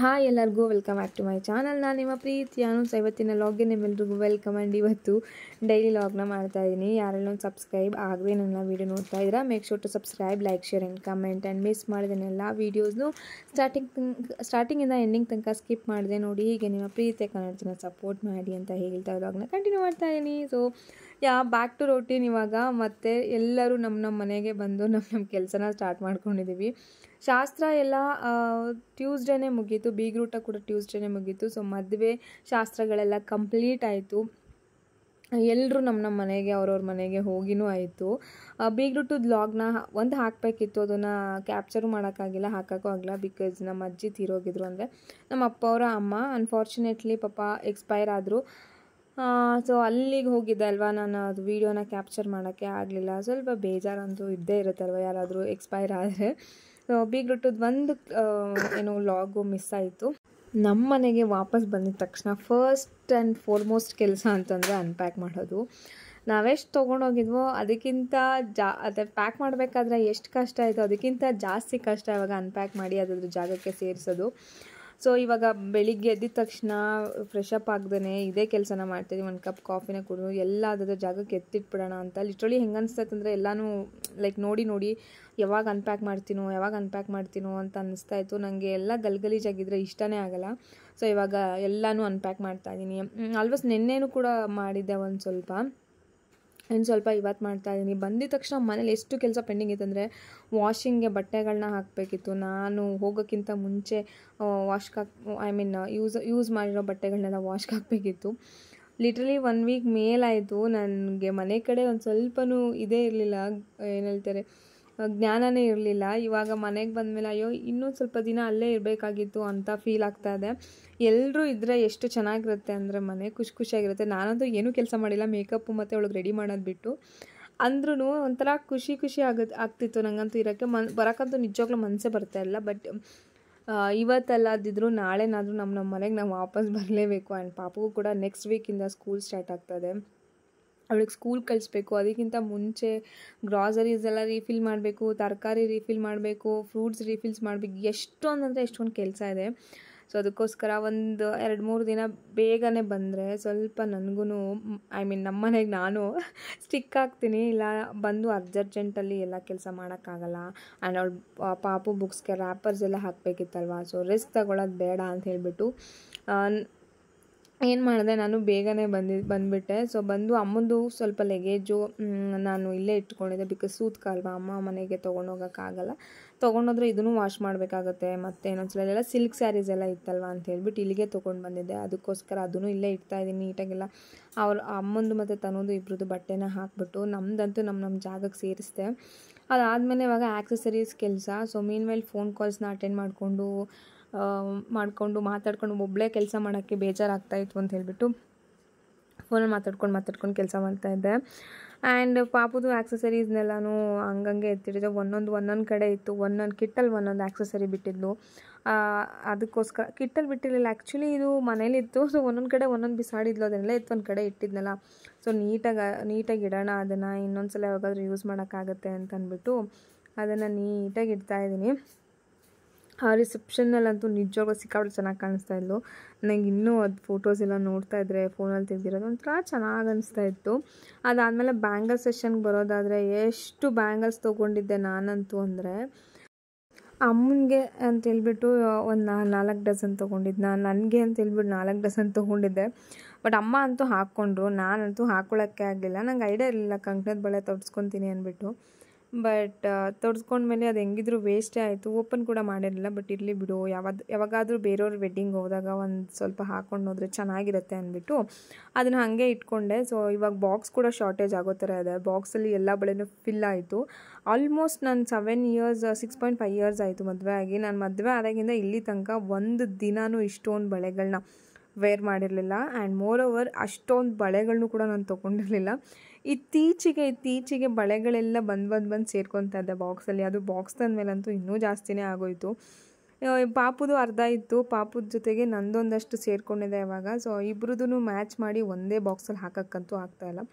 Hi ಎಲ್ಲರಿಗೂ welcome back to my channel. ನಾನು ನಿಮ್ಮ ಪ್ರೀತಿಯ ಇವತ್ತಿನ ಲಾಗ್ಗೆ ನಿಮ್ಮೆಲ್ರಿಗೂ ವೆಲ್ಕಮ್. ಆ್ಯಂಡ್ ಇವತ್ತು ಡೈಲಿ ಲಾಗ್ನ ಮಾಡ್ತಾಯಿದ್ದೀನಿ. ಯಾರೆಲ್ಲ ಸಬ್ಸ್ಕ್ರೈಬ್ ಆಗದೆ ನನ್ನ ವೀಡಿಯೋ ನೋಡ್ತಾ ಇದ್ದೀರಾ, make sure to subscribe, like, share and comment. And miss ಮಾಡಿದೆನೆಲ್ಲ ವೀಡಿಯೋಸ್ನು ಸ್ಟಾರ್ಟಿಂಗಿಂದ ಎಂಡಿಂಗ್ ತನಕ ಸ್ಕಿಪ್ ಮಾಡಿದೆ ನೋಡಿ. ಹೀಗೆ ನಿಮ್ಮ ಪ್ರೀತಿಯ ಕನ್ನಡನ ಸಪೋರ್ಟ್ ಮಾಡಿ ಅಂತ ಹೇಳ್ತಾ ಲಾಗ್ನ ಕಂಟಿನ್ಯೂ ಮಾಡ್ತಾಯಿದ್ದೀನಿ. So back to routine. ಇವಾಗ ಮತ್ತೆ ಎಲ್ಲರೂ ನಮ್ಮ ಮನೆಗೆ ಬಂದು ನಮ್ಮ ಕೆಲಸನ ಸ್ಟಾರ್ಟ್ ಮಾಡ್ಕೊಂಡಿದ್ದೀವಿ. ಶಾಸ್ತ್ರ ಎಲ್ಲ ಟ್ಯೂಸ್ಡೇನೇ ಮುಗೀತು, ಬೀಗ್ರೂಟ ಕೂಡ ಟ್ಯೂಸ್ಡೇನೇ ಮುಗೀತು. ಸೊ ಮದುವೆ ಶಾಸ್ತ್ರಗಳೆಲ್ಲ ಕಂಪ್ಲೀಟ್ ಆಯಿತು. ಎಲ್ಲರೂ ನಮ್ಮ ಮನೆಗೆ ಅವ್ರವ್ರ ಮನೆಗೆ ಹೋಗಿನೂ ಆಯಿತು. ಬೀಗ್ರೂಟದ ವ್ಲಾಗ್ನ ಒಂದು ಹಾಕಬೇಕಿತ್ತು, ಅದನ್ನು ಕ್ಯಾಪ್ಚರು ಮಾಡೋಕ್ಕಾಗಿಲ್ಲ, ಹಾಕೋಕ್ಕೂ ಆಗಿಲ್ಲ. ಬಿಕಾಸ್ ನಮ್ಮ ಅಜ್ಜಿ ತೀರೋಗಿದ್ರು, ಅಂದರೆ ನಮ್ಮ ಅಪ್ಪ ಅವರ ಅಮ್ಮ ಅನ್ಫಾರ್ಚುನೇಟ್ಲಿ ಪಾಪ ಎಕ್ಸ್ಪೈರ್ ಆದರು. ಸೊ ಅಲ್ಲಿಗೆ ಹೋಗಿದ್ದೆ ಅಲ್ವಾ, ನಾನು ಅದು ವೀಡಿಯೋನ ಕ್ಯಾಪ್ಚರ್ ಮಾಡೋಕ್ಕೆ ಆಗಲಿಲ್ಲ. ಸ್ವಲ್ಪ ಬೇಜಾರಂತೂ ಇದ್ದೇ ಇರುತ್ತಲ್ವ ಯಾರಾದರೂ ಎಕ್ಸ್ಪೈರ್ ಆದರೆ. ಸೊ ಬೀಗ್ರೂಟದ ಒಂದು ಏನೋ ವ್ಲಾಗು ಮಿಸ್ ಆಯಿತು. ನಮ್ಮ ಮನೆಗೆ ವಾಪಸ್ ಬಂದಿದ ತಕ್ಷಣ ಫಸ್ಟ್ ಆ್ಯಂಡ್ ಫಾರ್ಮೋಸ್ಟ್ ಕೆಲಸ ಅಂತಂದರೆ ಅನ್ಪ್ಯಾಕ್ ಮಾಡೋದು. ನಾವೆಷ್ಟು ತೊಗೊಂಡೋಗಿದ್ವೋ ಅದಕ್ಕಿಂತ ಅದೇ ಪ್ಯಾಕ್ ಮಾಡಬೇಕಾದ್ರೆ ಎಷ್ಟು ಕಷ್ಟ ಆಯಿತು ಅದಕ್ಕಿಂತ ಜಾಸ್ತಿ ಕಷ್ಟ ಇವಾಗ ಅನ್ಪ್ಯಾಕ್ ಮಾಡಿ ಅದ್ರ ಜಾಗಕ್ಕೆ ಸೇರಿಸೋದು. ಸೊ ಇವಾಗ ಬೆಳಿಗ್ಗೆ ಎದ್ದಿದ ತಕ್ಷಣ ಫ್ರೆಶ್ ಅಪ್ ಆಗ್ದೇ ಇದೇ ಕೆಲಸನ ಮಾಡ್ತಿದ್ವಿ. ಒಂದು ಕಪ್ ಕಾಫಿನ ಕುಡಿದು ಎಲ್ಲ ಅದ್ರ ಜಾಗಕ್ಕೆ ಎತ್ತಿಟ್ಬಿಡೋಣ ಅಂತ. ಲಿಟ್ರಲಿ ಹೆಂಗೆ ಅನಿಸ್ತೈತೆ ಅಂದರೆ ಎಲ್ಲನೂ ಲೈಕ್ ನೋಡಿ ಯಾವಾಗ ಅನ್ಪ್ಯಾಕ್ ಮಾಡ್ತೀನೋ ಅಂತ ಅನ್ನಿಸ್ತಾಯಿತ್ತು. ನನಗೆ ಎಲ್ಲ ಗಲೀಜಾಗಿದ್ದರೆ ಇಷ್ಟನೇ ಆಗಲ್ಲ. ಸೊ ಇವಾಗ ಎಲ್ಲನೂ ಅನ್ಪ್ಯಾಕ್ ಮಾಡ್ತಾಯಿದ್ದೀನಿ. ಆಲ್ಮೋಸ್ಟ್ ನೆನ್ನೆನೂ ಕೂಡ ಮಾಡಿದ್ದೆ ಇನ್ನು ಸ್ವಲ್ಪ ಇವತ್ತು ಮಾಡ್ತಾಯಿದ್ದೀನಿ. ಬಂದಿದ ತಕ್ಷಣ ಮನೇಲಿ ಎಷ್ಟು ಕೆಲಸ ಪೆಂಡಿಂಗ್ ಇತ್ತು ಅಂದರೆ, ವಾಷಿಂಗ್ಗೆ ಬಟ್ಟೆಗಳನ್ನ ಹಾಕಬೇಕಿತ್ತು. ನಾನು ಹೋಗೋಕ್ಕಿಂತ ಮುಂಚೆ ಯೂಸ್ ಮಾಡಿರೋ ಬಟ್ಟೆಗಳನ್ನೆಲ್ಲ ವಾಶ್ಗೆ ಹಾಕಬೇಕಿತ್ತು. Literally 1 weak ಮೇಲಾಯಿತು. ನನಗೆ ಮನೆ ಕಡೆ ಒಂದು ಸ್ವಲ್ಪನೂ ಇದೇ ಇರಲಿಲ್ಲ, ಏನು ಹೇಳ್ತಾರೆ, ಜ್ಞಾನನೇ ಇರಲಿಲ್ಲ. ಇವಾಗ ಮನೆಗೆ ಬಂದಮೇಲೆ ಅಯ್ಯೋ ಇನ್ನೂ ಸ್ವಲ್ಪ ದಿನ ಅಲ್ಲೇ ಇರಬೇಕಾಗಿತ್ತು ಅಂತ ಫೀಲ್ ಆಗ್ತಾ ಇದೆ. ಎಲ್ಲರೂ ಇದ್ದರೆ ಎಷ್ಟು ಚೆನ್ನಾಗಿರುತ್ತೆ ಅಂದರೆ ಮನೆ ಖುಷಿಯಾಗಿರುತ್ತೆ. ನಾನಂತೂ ಏನೂ ಕೆಲಸ ಮಾಡಿಲ್ಲ, ಮೇಕಪ್ಪು ಮತ್ತು ಅವಳಿಗೆ ರೆಡಿ ಮಾಡೋದು ಬಿಟ್ಟು. ಅಂದ್ರೂ ಒಂಥರ ಖುಷಿ ಆಗ್ತಿತ್ತು ನನಗಂತೂ ಇರೋಕ್ಕೆ. ಬರೋಕ್ಕಂತೂ ನಿಜವಾಗ್ಲೂ ಮನಸ್ಸೇ ಬರ್ತಾ ಇಲ್ಲ. ಬಟ್ ಇವತ್ತಲ್ಲದಿದ್ದರೂ ನಾಳೆನಾದರೂ ನಮ್ಮ ಮನೆಗೆ ನಾವು ವಾಪಸ್ ಬರಲೇಬೇಕು. ಆ್ಯಂಡ್ ಪಾಪಗೂ ಕೂಡ ನೆಕ್ಸ್ಟ್ ವೀಕಿಂದ ಸ್ಕೂಲ್ ಸ್ಟಾರ್ಟ್ ಆಗ್ತದೆ. ಅವಳಿಗೆ ಸ್ಕೂಲ್ ಕಳಿಸ್ಬೇಕು. ಅದಕ್ಕಿಂತ ಮುಂಚೆ ಗ್ರಾಸರೀಸ್ ಎಲ್ಲ ರೀಫಿಲ್ ಮಾಡಬೇಕು, ತರಕಾರಿ ರೀಫಿಲ್ ಮಾಡಬೇಕು, ಫ್ರೂಟ್ಸ್ ರೀಫಿಲ್ಸ್ ಮಾಡಬೇಕು. ಎಷ್ಟೊಂದು ಕೆಲಸ ಇದೆ. ಸೊ ಅದಕ್ಕೋಸ್ಕರ ಒಂದು 2-3 ದಿನ ಬೇಗನೆ ಬಂದರೆ ಸ್ವಲ್ಪ ನನಗೂ ನಮ್ಮ ಮನೆಗೆ ನಾನು ಸ್ಟಿಕ್ ಆಗ್ತೀನಿ. ಇಲ್ಲ ಬಂದು ಅರ್ಜೆಂಟಲ್ಲಿ ಎಲ್ಲ ಕೆಲಸ ಮಾಡೋಕ್ಕಾಗಲ್ಲ. ಆ್ಯಂಡ್ ಅವಳು ಪಾಪು ಬುಕ್ಸ್ಗೆ ರ್ಯಾಪರ್ಸ್ ಎಲ್ಲ ಹಾಕಬೇಕಿತ್ತಲ್ವ. ಸೊ ರಿಸ್ಕ್ ತಗೊಳ್ಳೋದು ಬೇಡ ಅಂತ ಹೇಳಿಬಿಟ್ಟು ಏನು ಮಾಡಿದೆ, ನಾನು ಬೇಗನೆ ಬಂದುಬಿಟ್ಟೆ. ಸೊ ಬಂದು ಅಮ್ಮಂದು ಸ್ವಲ್ಪ ಲಗೇಜು ನಾನು ಇಲ್ಲೇ ಇಟ್ಕೊಂಡಿದ್ದೆ. ಬಿಕಾಸ್ ಸೂತ್ಕಲ್ವಾ, ಅಮ್ಮ ಮನೆಗೆ ತೊಗೊಂಡೋಗೋಕ್ಕಾಗಲ್ಲ. ತೊಗೊಂಡೋದ್ರೆ ಇದನ್ನು ವಾಶ್ ಮಾಡಬೇಕಾಗತ್ತೆ. ಮತ್ತು ಇನ್ನೊಂದ್ಸಲ ಎಲ್ಲ ಸಿಲ್ಕ್ ಸ್ಯಾರೀಸ್ ಎಲ್ಲ ಇತ್ತಲ್ವ ಅಂತ ಹೇಳ್ಬಿಟ್ಟು ಇಲ್ಲಿಗೆ ತೊಗೊಂಡು ಬಂದಿದ್ದೆ. ಅದಕ್ಕೋಸ್ಕರ ಅದನ್ನು ಇಲ್ಲೇ ಇಡ್ತಾಯಿದ್ದೀನಿ ನೀಟಾಗೆಲ್ಲ. ಅವ್ರ ಅಮ್ಮಂದು ಮತ್ತು ತನ್ನೋದು ಇಬ್ಬರದು ಬಟ್ಟೆನ ಹಾಕ್ಬಿಟ್ಟು ನಮ್ಮದಂತೂ ನಮ್ಮ ಜಾಗಕ್ಕೆ ಸೇರಿಸ್ದೆ. ಅದಾದಮೇಲೆ ಇವಾಗ ಆ್ಯಕ್ಸಸರೀಸ್ ಕೆಲಸ. ಸೊ ಮೀನ್ಮೇಲೆ ಫೋನ್ ಕಾಲ್ಸ್ನ ಅಟೆಂಡ್ ಮಾತಾಡ್ಕೊಂಡು ಒಬ್ಬಳೇ ಕೆಲಸ ಮಾಡೋಕ್ಕೆ ಬೇಜಾರಾಗ್ತಾಯಿತ್ತು ಅಂತ ಹೇಳ್ಬಿಟ್ಟು ಫೋನಲ್ಲಿ ಮಾತಾಡ್ಕೊಂಡು ಕೆಲಸ ಮಾಡ್ತಾಯಿದ್ದೆ. ಆ್ಯಂಡ್ ಪಾಪುದು ಆ್ಯಕ್ಸಸರೀಸ್ನೆಲ್ಲನೂ ಹಂಗಂಗೆ ಎತ್ತಿಟ್ಟಿದ್ದೆ. ಒಂದೊಂದು ಕಡೆ ಇತ್ತು. ಕಿಟ್ಟಲ್ಲಿ ಒಂದೊಂದು ಆ್ಯಕ್ಸಸರಿ ಬಿಟ್ಟಿದ್ಲು. ಅದಕ್ಕೋಸ್ಕರ ಕಿಟ್ಟಲ್ಲಿ ಬಿಟ್ಟಿರಲಿಲ್ಲ, ಆ್ಯಕ್ಚುಲಿ ಇದು ಮನೇಲಿತ್ತು. ಸೊ ಒಂದೊಂದು ಕಡೆ ಒಂದೊಂದು ಬಿಸಾಡಿದ್ಲು. ಅದನ್ನೆಲ್ಲ ಒಂದು ಕಡೆ ಇಟ್ಟಿದ್ನಲ್ಲ. ಸೊ ನೀಟಾಗಿ ಇಡೋಣ, ಅದನ್ನು ಇನ್ನೊಂದ್ಸಲ ಯಾವಾಗಾದ್ರೂ ಯೂಸ್ ಮಾಡೋಕ್ಕಾಗತ್ತೆ ಅಂತ ಅಂದ್ಬಿಟ್ಟು ಅದನ್ನು ನೀಟಾಗಿ ಇಡ್ತಾಯಿದ್ದೀನಿ. ಆ ರಿಸೆಪ್ಷನ್ನಲ್ಲಂತೂ ನಿಜವಾಗ್ಲೂ ಸಿಕ್ಕಾಪಟ್ಟೆ ಚೆನ್ನಾಗಿ ಕಾಣಿಸ್ತಾ ಇದ್ಲು. ನನಗೆ ಇನ್ನೂ ಅದು ಫೋಟೋಸ್ ಎಲ್ಲ ನೋಡ್ತಾ ಇದ್ದರೆ ಫೋನಲ್ಲಿ ತೆಗೆದಿರೋದು ಒಂಥರ ಚೆನ್ನಾಗಿ ಅನಿಸ್ತಾ ಇತ್ತು. ಅದಾದಮೇಲೆ ಬ್ಯಾಂಗಲ್ ಸೆಷನ್ಗೆ ಬರೋದಾದರೆ ಎಷ್ಟು ಬ್ಯಾಂಗಲ್ಸ್ ತೊಗೊಂಡಿದ್ದೆ ನಾನಂತೂ ಅಂದರೆ, ಅಮ್ಮನಿಗೆ ಅಂತೇಳ್ಬಿಟ್ಟು ಒಂದು 4 ಡಜನ್ ತೊಗೊಂಡಿದ್ದೆ. ನನಗೆ ಅಂತೇಳ್ಬಿಟ್ಟು 4 ಡಜನ್ ತೊಗೊಂಡಿದ್ದೆ. ಬಟ್ ಅಮ್ಮ ಅಂತೂ ಹಾಕ್ಕೊಂಡ್ರು, ನಾನಂತೂ ಹಾಕ್ಕೊಳ್ಳೋಕ್ಕೆ ಆಗಲಿಲ್ಲ. ನಂಗೆ ಐಡಿಯಾ ಇರಲಿಲ್ಲ ಕಂಕಣದ ಬಳೆ ತೊಡ್ಸ್ಕೊತೀನಿ ಅಂದ್ಬಿಟ್ಟು. ಬಟ್ ತೊಡ್ಸ್ಕೊಂಡ್ಮೇಲೆ ಅದು ಹೆಂಗಿದ್ರು ವೇಸ್ಟೇ ಆಯಿತು. ಓಪನ್ ಕೂಡ ಮಾಡಿರಲಿಲ್ಲ. ಬಟ್ ಇರಲಿ ಬಿಡು, ಯಾವಾಗಾದರೂ ಬೇರೆಯವ್ರ ವೆಡ್ಡಿಂಗ್ ಹೋದಾಗ ಒಂದು ಸ್ವಲ್ಪ ಹಾಕ್ಕೊಂಡು ಹೋದರೆ ಚೆನ್ನಾಗಿರುತ್ತೆ ಅಂದ್ಬಿಟ್ಟು ಅದನ್ನು ಹಾಗೆ ಇಟ್ಕೊಂಡೆ. ಸೊ ಇವಾಗ ಬಾಕ್ಸ್ ಕೂಡ ಶಾರ್ಟೇಜ್ ಆಗೋ ಥರ ಇದೆ. ಬಾಕ್ಸಲ್ಲಿ ಎಲ್ಲ ಬಳೆನೂ ಫಿಲ್ ಆಯಿತು. ಆಲ್ಮೋಸ್ಟ್ ನಾನು 6.5 ಇಯರ್ಸ್ ಆಯಿತು ಮದುವೆ ಆಗಿ. ನಾನು ಮದುವೆ ಆದಾಗಿಂದ ಇಲ್ಲಿ ತನಕ ಒಂದು ದಿನಾನೂ ಇಷ್ಟೊಂದು ಬಳೆಗಳನ್ನ ವೇರ್ ಮಾಡಿರಲಿಲ್ಲ. ಆ್ಯಂಡ್ ಮೋರ್ ಓವರ್ ಅಷ್ಟೊಂದು ಬಳೆಗಳನ್ನೂ ಕೂಡ ನಾನು ತೊಗೊಂಡಿರಲಿಲ್ಲ. ಇತ್ತೀಚೆಗೆ ಬಳೆಗಳೆಲ್ಲ ಬಂದು ಸೇರ್ಕೊತಾ ಇದ್ದೆ ಬಾಕ್ಸಲ್ಲಿ. ಅದು ಬಾಕ್ಸ್ ತಂದಮೇಲಂತೂ ಇನ್ನೂ ಜಾಸ್ತಿನೇ ಆಗೋಯಿತು. ಪಾಪುದು ಅರ್ಧ ಇತ್ತು, ಪಾಪುದ ಜೊತೆಗೆ ನಂದೊಂದಷ್ಟು ಸೇರ್ಕೊಂಡಿದೆ ಇವಾಗ. ಸೊ ಇಬ್ಬರದೂ ಮ್ಯಾಚ್ ಮಾಡಿ ಒಂದೇ ಬಾಕ್ಸಲ್ಲಿ ಹಾಕೋಕ್ಕಂತೂ ಆಗ್ತಾಯಿಲ್ಲ.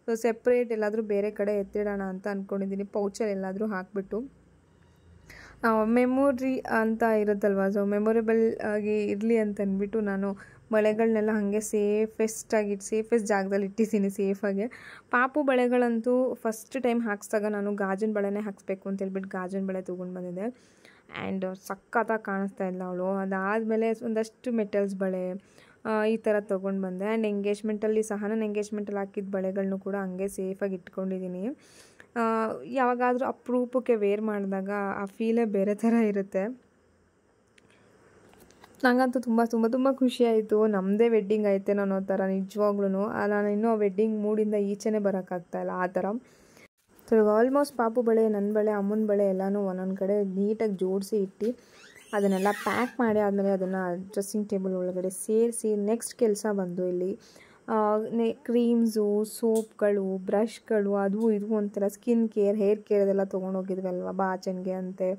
ಸೊ ಸೆಪ್ರೇಟ್ ಎಲ್ಲಾದರೂ ಬೇರೆ ಕಡೆ ಎತ್ತಿಡೋಣ ಅಂತ ಅಂದ್ಕೊಂಡಿದ್ದೀನಿ, ಪೌಚಲ್ಲಿ ಎಲ್ಲಾದರೂ ಹಾಕಿಬಿಟ್ಟು. ಮೆಮೊರಿ ಅಂತ ಇರುತ್ತಲ್ವ, ಸೊ ಮೆಮೊರೇಬಲ್ ಆಗಿ ಇರಲಿ ಅಂತ ಅಂದ್ಬಿಟ್ಟು ನಾನು ಬಳೆಗಳನ್ನೆಲ್ಲ ಹಾಗೆ ಸೇಫೆಸ್ಟ್ ಜಾಗದಲ್ಲಿ ಇಟ್ಟಿದ್ದೀನಿ ಸೇಫಾಗಿ. ಪಾಪು ಬಳೆಗಳಂತೂ ಫಸ್ಟ್ ಟೈಮ್ ಹಾಕ್ಸಿದಾಗ ನಾನು ಗಾಜಿನ ಬಳೆನೇ ಹಾಕಿಸ್ಬೇಕು ಅಂತ ಹೇಳ್ಬಿಟ್ಟು ಗಾಜಿನ ಬಳೆ ತೊಗೊಂಡು ಬಂದಿದ್ದೆ. ಆ್ಯಂಡ್ ಸಖತ್ತಾಗಿ ಕಾಣಿಸ್ತಾ ಇಲ್ಲ ಅವಳು. ಅದಾದಮೇಲೆ ಒಂದಷ್ಟು ಮೆಟಲ್ಸ್ ಬಳೆ ಈ ಥರ ತೊಗೊಂಡು ಬಂದೆ. ಆ್ಯಂಡ್ ಎಂಗೇಜ್ಮೆಂಟಲ್ಲಿ ಸಹ ನಾನು ಎಂಗೇಜ್ಮೆಂಟಲ್ಲಿ ಹಾಕಿದ ಬಳೆಗಳನ್ನೂ ಕೂಡ ಹಂಗೆ ಸೇಫಾಗಿ ಇಟ್ಕೊಂಡಿದ್ದೀನಿ. ಯಾವಾಗಾದರೂ ಅಪರೂಪಕ್ಕೆ ವೇರ್ ಮಾಡಿದಾಗ ಆ ಫೀಲೇ ಬೇರೆ ಥರ ಇರುತ್ತೆ. ನನಗಂತೂ ತುಂಬ ತುಂಬ ತುಂಬ ಖುಷಿಯಾಯಿತು. ನಮ್ಮದೇ ವೆಡ್ಡಿಂಗ್ ಐತೆ ಅನ್ನೋ ಥರ ನಿಜವಾಗ್ಲೂ. ನಾನು ಇನ್ನೂ ಆ ವೆಡ್ಡಿಂಗ್ ಮೂಡಿಂದ ಈಚೆನೇ ಬರೋಕ್ಕಾಗ್ತಾಯಿಲ್ಲ ಆ ಥರ. ಸೊ ಆಲ್ಮೋಸ್ಟ್ ಪಾಪು ಬಳೆ, ನನ್ನ ಬಳೆ, ಅಮ್ಮನ ಬಳೆ ಎಲ್ಲನೂ ಒಂದೊಂದು ಕಡೆ ನೀಟಾಗಿ ಜೋಡಿಸಿ ಇಟ್ಟು ಅದನ್ನೆಲ್ಲ ಪ್ಯಾಕ್ ಮಾಡಿ ಆದಮೇಲೆ ಅದನ್ನು ಡ್ರೆಸ್ಸಿಂಗ್ ಟೇಬಲ್ ಒಳಗಡೆ ಸೇರಿಸಿ ನೆಕ್ಸ್ಟ್ ಕೆಲಸ ಬಂದು ಇಲ್ಲಿ ಕ್ರೀಮ್ಸು, ಸೋಪ್ಗಳು, ಬ್ರಷ್ಗಳು, ಅದು ಇದು ಅಂತೆಲ್ಲ ಸ್ಕಿನ್ ಕೇರ್, ಹೇರ್ ಕೇರ್ ಅದೆಲ್ಲ ತೊಗೊಂಡೋಗಿದ್ವಲ್ವ ಬಾಚಣಿಗೆ ಅಂತೆ,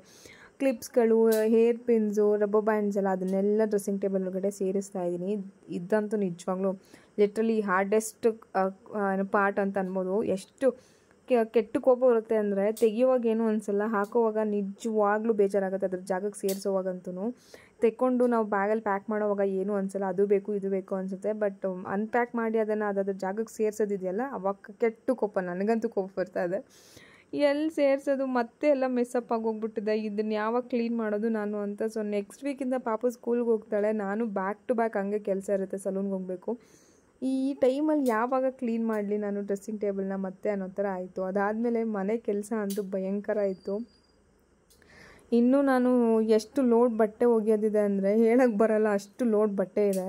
ಕ್ಲಿಪ್ಸ್ಗಳು, ಹೇರ್ ಪಿನ್ಸು, ರಬ್ಬರ್ ಬ್ಯಾಂಡ್ಸ್ ಎಲ್ಲ ಅದನ್ನೆಲ್ಲ ಡ್ರೆಸ್ಸಿಂಗ್ ಟೇಬಲ್ ಒಳಗಡೆ ಸೇರಿಸ್ತಾ ಇದ್ದೀನಿ. ಇದಂತೂ ನಿಜವಾಗ್ಲೂ ಲಿಟ್ರಲಿ ಹಾರ್ಡೆಸ್ಟ್ ಪಾರ್ಟ್ ಅಂತ ಅನ್ಬೋದು. ಎಷ್ಟು ಕೆಟ್ಟ ಕೋಪ ಬರುತ್ತೆ ಅಂದರೆ ತೆಗಿಯುವಾಗ ಏನೂ ಅನಿಸಲ್ಲ, ಹಾಕೋವಾಗ ನಿಜವಾಗ್ಲೂ ಬೇಜಾರಾಗುತ್ತೆ. ಅದ್ರ ಜಾಗಕ್ಕೆ ಸೇರಿಸೋವಾಗಂತೂ ತೆಕ್ಕೊಂಡು ನಾವು ಬ್ಯಾಗಲ್ಲಿ ಪ್ಯಾಕ್ ಮಾಡೋವಾಗ ಏನೂ ಅನಿಸಲ್ಲ, ಅದು ಬೇಕು ಇದು ಬೇಕು ಅನಿಸುತ್ತೆ. ಬಟ್ ಅನ್ಪ್ಯಾಕ್ ಮಾಡಿ ಅದನ್ನು ಅದ್ರ ಜಾಗಕ್ಕೆ ಸೇರಿಸೋದಿದೆಯಲ್ಲ ಅವಾಗ ಕೆಟ್ಟ ಕೋಪ, ನನಗಂತೂ ಕೋಪ ಬರ್ತಾ ಇದೆ. ಎಲ್ಲಿ ಸೇರಿಸೋದು ಮತ್ತೆ ಎಲ್ಲ ಮೆಸ್ಸಪ್ ಆಗೋಗ್ಬಿಟ್ಟಿದೆ, ಇದನ್ನು ಯಾವಾಗ ಕ್ಲೀನ್ ಮಾಡೋದು ನಾನು ಅಂತ. ಸೊ ನೆಕ್ಸ್ಟ್ ವೀಕಿಂದ ಪಾಪು ಸ್ಕೂಲ್ಗೆ ಹೋಗ್ತಾಳೆ, ನಾನು ಬ್ಯಾಕ್ ಟು ಬ್ಯಾಕ್ ಹಂಗೆ ಕೆಲಸ ಇರುತ್ತೆ, ಸಲೂನ್ಗೆ ಹೋಗಬೇಕು. ಈ ಟೈಮಲ್ಲಿ ಯಾವಾಗ ಕ್ಲೀನ್ ಮಾಡಲಿ ನಾನು ಡ್ರೆಸ್ಸಿಂಗ್ ಟೇಬಲ್ನ ಮತ್ತೆ ಅನ್ನೋ ಥರ ಆಯಿತು. ಅದಾದಮೇಲೆ ಮನೆ ಕೆಲಸ ಅಂತೂ ಭಯಂಕರ ಆಯಿತು. ಇನ್ನೂ ನಾನು ಎಷ್ಟು ಲೋಡ್ ಬಟ್ಟೆ ಒಗೆಯೋದಿದೆ ಅಂದರೆ ಹೇಳಕ್ಕೆ ಬರಲ್ಲ, ಅಷ್ಟು ಲೋಡ್ ಬಟ್ಟೆ ಇದೆ.